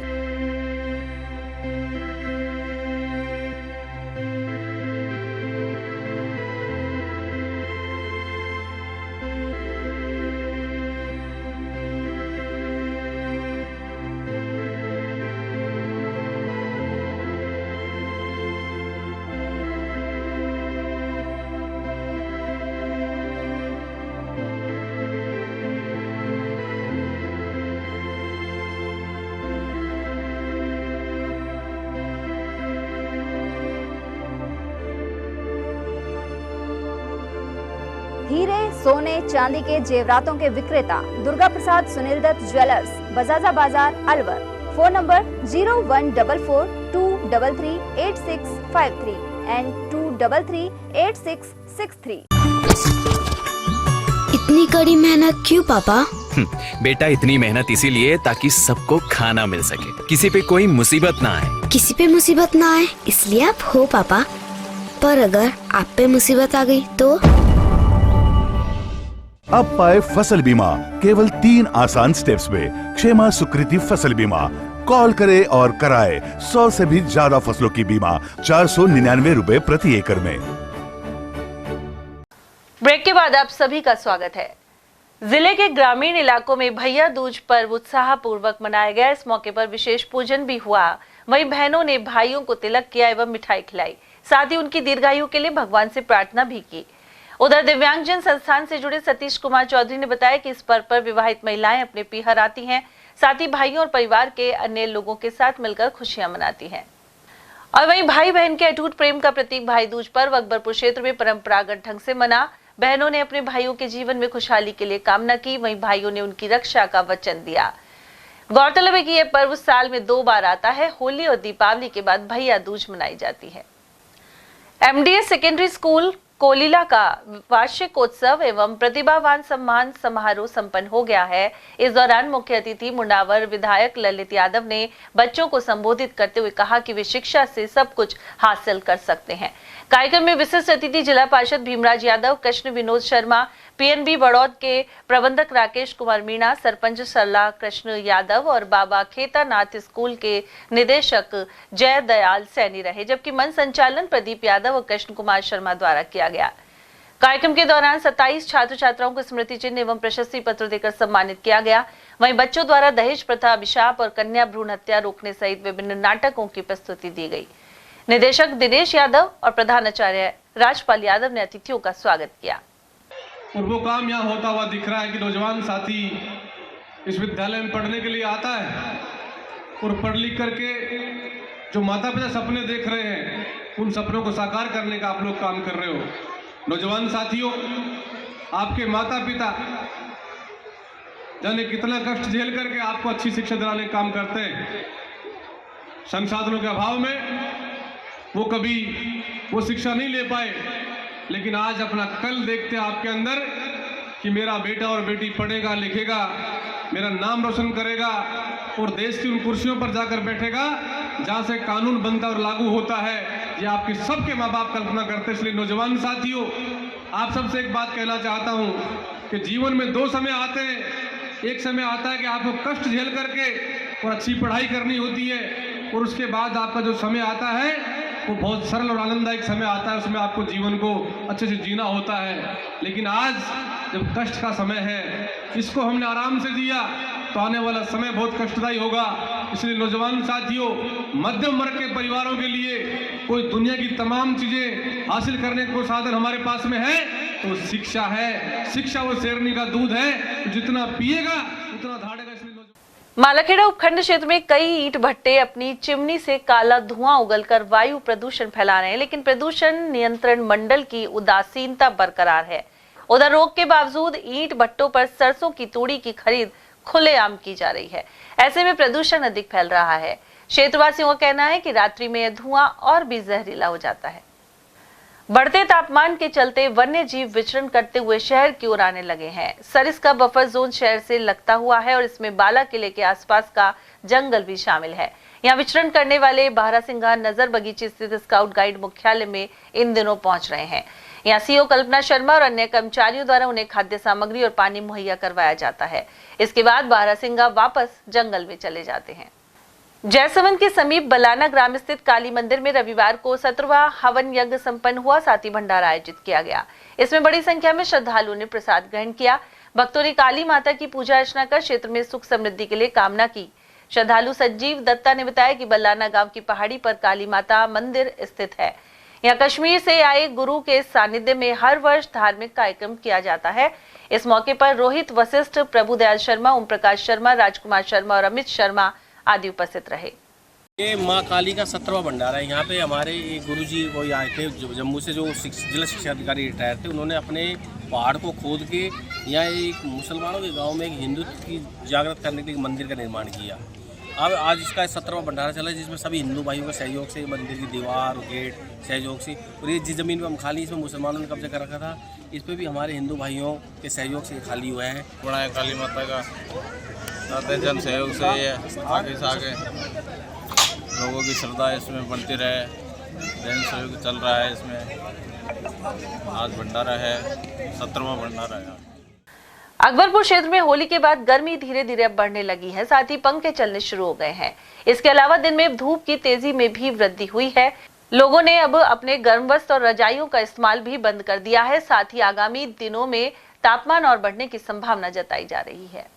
हीरे, सोने, चांदी के जेवरातों के विक्रेता Durga Prasad Sunil Dutt jewellers, Bajaja Bazar, Alwar. Phone number 0144233863 and 2338663। इतनी कड़ी मेहनत क्यों पापा? बेटा इतनी मेहनत इसीलिए ताकि सबको खाना मिल सके, किसी पे कोई मुसीबत ना आए। किसी पे मुसीबत ना आए इसलिए आप हो पापा, पर अगर आप पे मुसीबत आ गई तो? अब पाए फसल बीमा केवल 3 आसान स्टेप्स में। क्षेमा सुकृति फसल बीमा। कॉल करे और कराए 100 से भी ज्यादा फसलों की बीमा 499 रुपए प्रति एकड़ में। ब्रेक के बाद आप सभी का स्वागत है। जिले के ग्रामीण इलाकों में भैया दूज पर्व उत्साह पूर्वक मनाया गया। इस मौके पर विशेष पूजन भी हुआ। वहीं बहनों ने भाइयों को तिलक किया एवं मिठाई खिलाई, साथ ही उनकी दीर्घायु के लिए भगवान से प्रार्थना भी की। उधर दिव्यांगजन संस्थान से जुड़े सतीश कुमार चौधरी ने बताया कि इस पर्व पर विवाहित महिलाएं अपने पीहर आती हैं, साथ ही भाइयों और परिवार के अन्य लोगों के साथ मिलकर खुशियां मनाती हैं। और वहीं भाई बहन के अटूट प्रेम का प्रतीक भाई दूज पर्व अकबरपुर क्षेत्र में परंपरागत ढंग से मना। बहनों ने अपने भाइयों के जीवन में खुशहाली के लिए कामना की, वहीं भाइयों ने उनकी रक्षा का वचन दिया। गौरतलब है कि यह पर्व साल में 2 बार आता है। होली और दीपावली के बाद भैया दूज मनाई जाती है। MDS सेकेंडरी स्कूल कोलिला का वार्षिकोत्सव एवं प्रतिभावान सम्मान समारोह संपन्न हो गया है। इस दौरान मुख्य अतिथि मुंडावर विधायक ललित यादव ने बच्चों को संबोधित करते हुए कहा कि वे शिक्षा से सब कुछ हासिल कर सकते हैं। कार्यक्रम में विशिष्ट अतिथि जिला पार्षद भीमराज यादव, कृष्ण विनोद शर्मा, PNB बड़ौद के प्रबंधक राकेश कुमार मीणा, सरपंच सरला कृष्ण यादव और बाबा खेतानाथ स्कूल के निदेशक जय दयाल सैनी रहे, जबकि मंच संचालन प्रदीप यादव और कृष्ण कुमार शर्मा द्वारा किया गया। कार्यक्रम के दौरान 27 छात्र छात्राओं को स्मृति चिन्ह एवं प्रशस्ति पत्र देकर सम्मानित किया गया। वहीं बच्चों द्वारा दहेज प्रथा, अभिशाप और कन्या भ्रूण हत्या रोकने सहित विभिन्न नाटकों की प्रस्तुति दी गई। निदेशक दिनेश यादव और प्रधानाचार्य राजपाल यादव ने अतिथियों का स्वागत किया। और वो काम यहाँ होता हुआ दिख रहा है कि नौजवान साथी इस विद्यालय में पढ़ने के लिए आता है और पढ़ लिख करके जो माता पिता सपने देख रहे हैं उन सपनों को साकार करने का आप लोग काम कर रहे हो। नौजवान साथियों, आपके माता पिता जाने कितना कष्ट झेल करके आपको अच्छी शिक्षा दिलाने का काम करते हैं। संसाधनों के अभाव में वो कभी वो शिक्षा नहीं ले पाए, लेकिन आज अपना कल देखते हैं आपके अंदर कि मेरा बेटा और बेटी पढ़ेगा लिखेगा, मेरा नाम रोशन करेगा और देश की उन कुर्सियों पर जाकर बैठेगा जहाँ से कानून बनता और लागू होता है। ये आपके सबके माँ बाप कल्पना करते हैं। इसलिए नौजवान साथियों, आप सबसे एक बात कहना चाहता हूँ कि जीवन में दो समय आते हैं। एक समय आता है कि आपको कष्ट झेल करके और अच्छी पढ़ाई करनी होती है, और उसके बाद आपका जो समय आता है वो बहुत सरल और आनंददायक समय आता है। उसमें आपको जीवन को अच्छे से जीना होता है। लेकिन आज जब कष्ट का समय है, इसको हमने आराम से जिया तो आने वाला समय बहुत कष्टदायी होगा। इसलिए नौजवान साथियों, मध्यम वर्ग के परिवारों के लिए कोई दुनिया की तमाम चीजें हासिल करने को साधन हमारे पास में है तो शिक्षा है। शिक्षा वो शेरनी का दूध है, तो जितना पिएगा उतना धाड़ेगा। इसलिए मालाखेड़ा उपखंड क्षेत्र में कई ईंट भट्टे अपनी चिमनी से काला धुआं उगलकर वायु प्रदूषण फैला रहे हैं, लेकिन प्रदूषण नियंत्रण मंडल की उदासीनता बरकरार है। उधर रोक के बावजूद ईंट भट्टों पर सरसों की तूड़ी की खरीद खुलेआम की जा रही है। ऐसे में प्रदूषण अधिक फैल रहा है। क्षेत्रवासियों का कहना है कि रात्रि में यह धुआं और भी जहरीला हो जाता है। बढ़ते तापमान के चलते वन्य जीव विचरण करते हुए शहर की ओर आने लगे हैं। सरिस्का बफर जोन शहर से लगता हुआ है और इसमें बाला किले के आसपास का जंगल भी शामिल है। यहाँ विचरण करने वाले बारासिंगा नजर बगीचे स्थित स्काउट गाइड मुख्यालय में इन दिनों पहुंच रहे हैं। यहाँ सीओ कल्पना शर्मा और अन्य कर्मचारियों द्वारा उन्हें खाद्य सामग्री और पानी मुहैया करवाया जाता है। इसके बाद बारासिंगा वापस जंगल में चले जाते हैं। जयसवन के समीप बलाना ग्राम स्थित काली मंदिर में रविवार को 17वां हवन यज्ञ संपन्न हुआ। साथ ही भंडारा आयोजित किया गया। इसमें बड़ी संख्या में श्रद्धालुओं ने प्रसाद ग्रहण किया। भक्तों ने काली माता की पूजा अर्चना कर क्षेत्र में सुख समृद्धि के लिए कामना की। श्रद्धालु संजीव दत्ता ने बताया कि बलाना गांव की पहाड़ी पर काली माता मंदिर स्थित है। यहाँ कश्मीर से आए गुरु के सानिध्य में हर वर्ष धार्मिक कार्यक्रम किया जाता है। इस मौके पर रोहित वशिष्ठ, प्रभुदयाल शर्मा, ओम प्रकाश शर्मा, राजकुमार शर्मा और अमित शर्मा आदि उपस्थित रहे। ये माँ काली का 17वां भंडारा है। यहाँ पे हमारे गुरुजी वो आए थे जम्मू से, जो जिला शिक्षा अधिकारी रिटायर थे। उन्होंने अपने पहाड़ को खोद के यहाँ एक मुसलमानों के गांव में एक हिंदुत्व की जागृत करने के लिए मंदिर का निर्माण किया। अब आज इसका 17वां भंडारा चला है, जिसमें सभी हिंदू भाइयों के सहयोग से मंदिर की दीवार और गेट सहयोग से, और ये जिस ज़मीन पर हम खाली इसमें मुसलमानों ने कब्जा कर रखा था, इस पर भी हमारे हिंदू भाइयों के सहयोग से खाली हुआ है। बड़ा है काली माता का जन सहयोग से ये आगे से आगे लोगों की श्रद्धा इसमें बढ़ती रहे। जन सहयोग चल रहा है इसमें। आज भंडारा है, 17वां भंडारा है। अकबरपुर क्षेत्र में होली के बाद गर्मी धीरे धीरे अब बढ़ने लगी है। साथ ही पंखे चलने शुरू हो गए हैं। इसके अलावा दिन में धूप की तेजी में भी वृद्धि हुई है। लोगों ने अब अपने गर्म वस्त्र और रजाइयों का इस्तेमाल भी बंद कर दिया है। साथ ही आगामी दिनों में तापमान और बढ़ने की संभावना जताई जा रही है।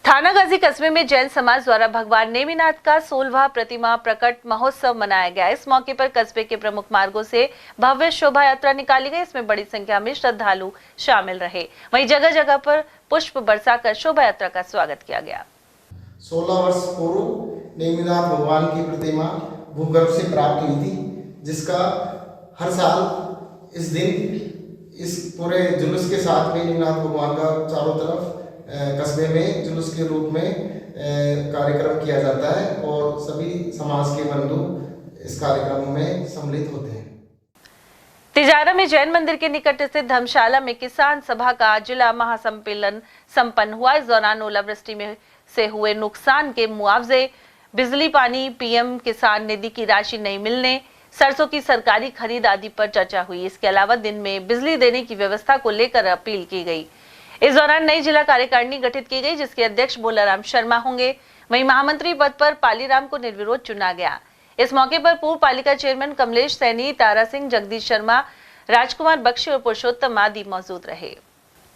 थानागाजी कस्बे में जैन समाज द्वारा भगवान नेमिनाथ का 16वां प्रतिमा प्रकट महोत्सव मनाया गया। इस मौके पर कस्बे के प्रमुख मार्गों से भव्य शोभा यात्रा निकाली गई। इसमें बड़ी संख्या में श्रद्धालु शामिल रहे। वहीं जगह जगह पर पुष्प बरसाकर शोभा यात्रा का स्वागत किया गया। 16 वर्ष पूर्व नेमिनाथ भगवान की प्रतिमा भूगर्भ से प्राप्त हुई थी, जिसका हर साल इस दिन इस पूरे जुलूस के साथ में नेमिनाथ भगवान का चारों तरफ कस्बे में जुलूस के रूप में कार्यक्रम किया जाता है और सभी समाज के बंधु इस कार्यक्रम में सम्मिलित होते हैं। तिजारा में जैन मंदिर के निकट स्थित धर्मशाला में किसान सभा का जिला महासम्मेलन संपन्न हुआ। इस दौरान ओलावृष्टि में से हुए नुकसान के मुआवजे, बिजली पानी, पीएम किसान निधि की राशि नहीं मिलने, सरसों की सरकारी खरीद आदि पर चर्चा हुई। इसके अलावा दिन में बिजली देने की व्यवस्था को लेकर अपील की गई। इस दौरान नई जिला कार्यकारिणी गठित की गई, जिसके अध्यक्ष बोलाराम शर्मा होंगे। वहीं महामंत्री पद पर पालीराम को निर्विरोध चुना गया। इस मौके पर पूर्व पालिका चेयरमैन कमलेश सैनी, तारा सिंह, जगदीश शर्मा, राजकुमार बख्शी और पुरुषोत्तम आदि मौजूद रहे।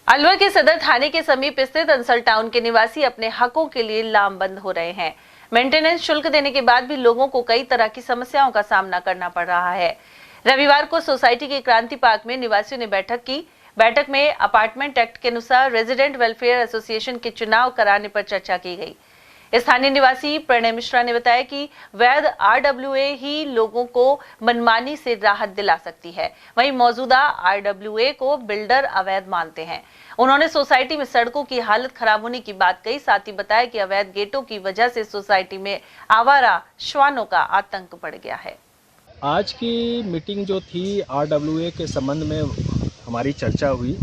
अलवर के सदर थाने के समीप स्थित अंसल टाउन के निवासी अपने हकों के लिए लामबंद हो रहे हैं। मेंटेनेंस शुल्क देने के बाद भी लोगों को कई तरह की समस्याओं का सामना करना पड़ रहा है। रविवार को सोसाइटी के क्रांति पार्क में निवासियों ने बैठक की। बैठक में अपार्टमेंट एक्ट के अनुसार रेजिडेंट वेलफेयर एसोसिएशन के चुनाव कराने पर चर्चा की गई। स्थानीय निवासी प्रणय मिश्रा ने बताया कि वैध आरडब्ल्यूए ही लोगों को मनमानी से राहत दिला सकती है। वहीं मौजूदा आरडब्ल्यूए को बिल्डर अवैध मानते हैं। उन्होंने सोसाइटी में सड़कों की हालत खराब होने की बात कही। साथ ही बताया कि अवैध गेटों की वजह से सोसाइटी में आवारा श्वानों का आतंक बढ़ गया है। आज की मीटिंग जो थी आरडब्ल्यूए के संबंध में हमारी चर्चा हुई।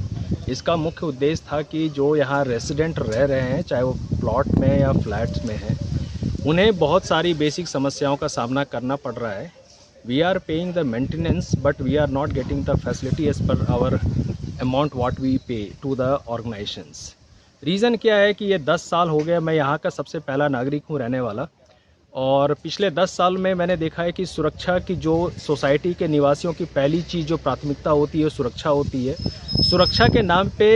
इसका मुख्य उद्देश्य था कि जो यहाँ रेसिडेंट रह रहे हैं, चाहे वो प्लॉट में या फ्लैट्स में हैं, उन्हें बहुत सारी बेसिक समस्याओं का सामना करना पड़ रहा है। We are paying the maintenance but we are not getting the facility as per our amount what we pay to the organisations. Reason क्या है कि ये 10 साल हो गए, मैं यहाँ का सबसे पहला नागरिक हूँ रहने वाला, और पिछले 10 साल में मैंने देखा है कि सुरक्षा की जो सोसाइटी के निवासियों की पहली चीज़ जो प्राथमिकता होती है सुरक्षा होती है। सुरक्षा के नाम पे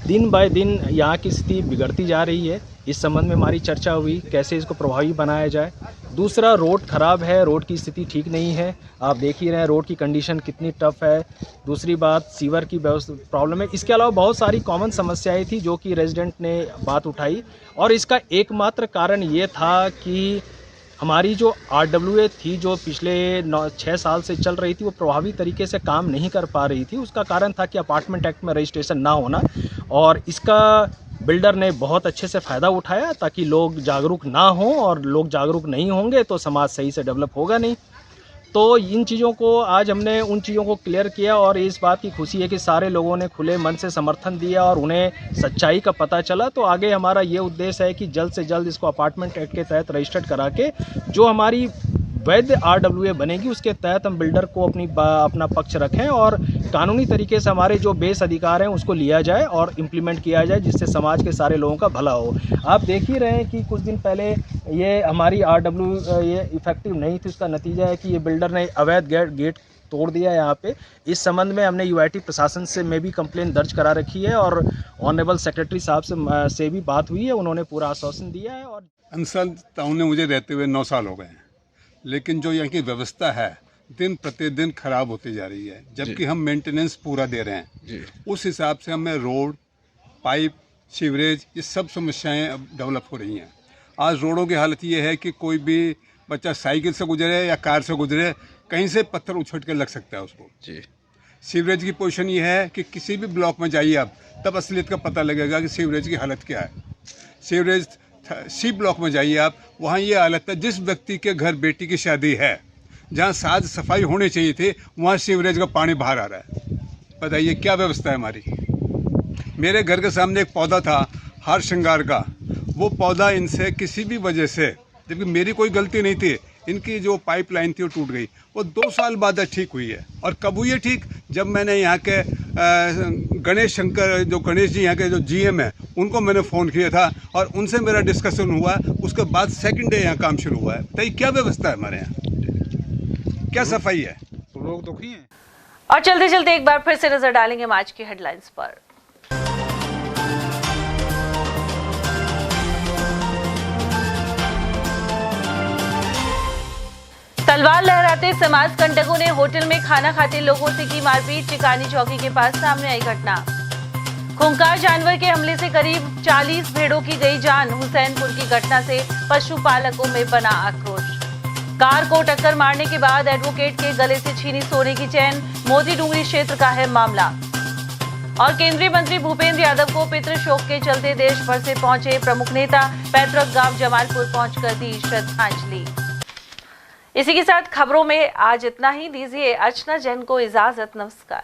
दिन बाय दिन यहाँ की स्थिति बिगड़ती जा रही है। इस संबंध में हमारी चर्चा हुई कैसे इसको प्रभावी बनाया जाए। दूसरा, रोड ख़राब है, रोड की स्थिति ठीक नहीं है, आप देख ही रहे हैं रोड की कंडीशन कितनी टफ़ है। दूसरी बात, सीवर की प्रॉब्लम है। इसके अलावा बहुत सारी कॉमन समस्याएं थी जो कि रेजिडेंट ने बात उठाई, और इसका एकमात्र कारण ये था कि हमारी जो RWA थी जो पिछले 6 साल से चल रही थी वो प्रभावी तरीके से काम नहीं कर पा रही थी। उसका कारण था कि अपार्टमेंट एक्ट में रजिस्ट्रेशन ना होना, और इसका बिल्डर ने बहुत अच्छे से फ़ायदा उठाया ताकि लोग जागरूक ना हों, और लोग जागरूक नहीं होंगे तो समाज सही से डेवलप होगा नहीं। तो इन चीज़ों को आज हमने उन चीज़ों को क्लियर किया, और इस बात की खुशी है कि सारे लोगों ने खुले मन से समर्थन दिया और उन्हें सच्चाई का पता चला। तो आगे हमारा ये उद्देश्य है कि जल्द से जल्द इसको अपार्टमेंट एक्ट के तहत रजिस्टर्ड करा के जो हमारी वैध RWA बनेगी उसके तहत हम बिल्डर को अपना पक्ष रखें, और कानूनी तरीके से हमारे जो बेस अधिकार हैं उसको लिया जाए और इम्प्लीमेंट किया जाए, जिससे समाज के सारे लोगों का भला हो। आप देख ही रहे हैं कि कुछ दिन पहले ये हमारी RWA ये इफ़ेक्टिव नहीं थी। उसका नतीजा है कि ये बिल्डर ने अवैध गेट तोड़ दिया यहाँ पे। इस संबंध में हमने UIT प्रशासन से में भी कंप्लेन दर्ज करा रखी है, और ऑनरेबल सेक्रेटरी साहब से भी बात हुई है, उन्होंने पूरा आश्वासन दिया है। और अंसर टाउन में मुझे रहते हुए 9 साल हो गए हैं, लेकिन जो यहाँ की व्यवस्था है दिन प्रतिदिन खराब होती जा रही है, जबकि हम मेंटेनेंस पूरा दे रहे हैं। उस हिसाब से हमें रोड, पाइप, सीवरेज, ये सब समस्याएं अब डेवलप हो रही हैं। आज रोडों की हालत ये है कि कोई भी बच्चा साइकिल से गुजरे या कार से गुजरे, कहीं से पत्थर उछट के लग सकता है उसको। सीवरेज की पोजीशन ये है कि किसी भी ब्लॉक में जाइए आप, तब असलियत का पता लगेगा कि सीवरेज की हालत क्या है। सीवरेज C ब्लॉक में जाइए आप, वहाँ ये हालत है, जिस व्यक्ति के घर बेटी की शादी है, जहाँ साज सफाई होनी चाहिए थी, वहाँ सीवरेज का पानी बाहर आ रहा है। बताइए क्या व्यवस्था है हमारी। मेरे घर के सामने एक पौधा था हार श्रृंगार का, वो पौधा इनसे किसी भी वजह से, जबकि मेरी कोई गलती नहीं थी, इनकी जो पाइपलाइन थी वो टूट गई। वो 2 साल बाद ठीक हुई है। और कब हुई है ठीक? जब मैंने यहाँ के गणेश शंकर, जो गणेश जी यहाँ के जो GM है, उनको मैंने फ़ोन किया था और उनसे मेरा डिस्कशन हुआ। उसके बाद सेकंड डे यहाँ काम शुरू हुआ है। तो क्या व्यवस्था है हमारे यहाँ, क्या सफाई है? लोग दुखी हैं। और चलते चलते एक बार फिर से नजर डालेंगे आज की हेडलाइंस पर। तलवार लहराते समाज कंटकों ने होटल में खाना खाते लोगों से की मारपीट। चिकानी चौकी के पास सामने आई घटना। खूंखार जानवर के हमले से करीब 40 भेड़ों की गई जान। हुसैनपुर की घटना से पशुपालकों में बना आक्रोश। कार को टक्कर मारने के बाद एडवोकेट के गले से छीनी सोने की चैन। मोती डूंगरी क्षेत्र का है मामला। और केंद्रीय मंत्री भूपेंद्र यादव को पितृ शोक के चलते देश भर से पहुंचे प्रमुख नेता। पैतृक गांव जमालपुर पहुंचकर दी श्रद्धांजलि। इसी के साथ खबरों में आज इतना ही। दीजिए अर्चना जैन को इजाजत। नमस्कार।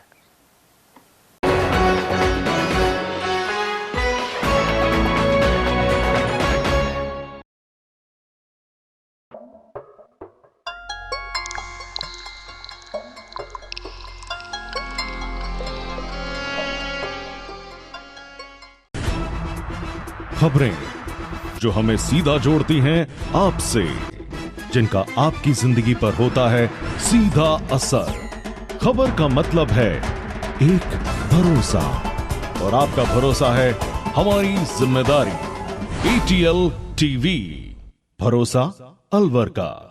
खबरें जो हमें सीधा जोड़ती हैं आपसे, जिनका आपकी जिंदगी पर होता है सीधा असर। खबर का मतलब है एक भरोसा, और आपका भरोसा है हमारी जिम्मेदारी। ATL TV, भरोसा अलवर का।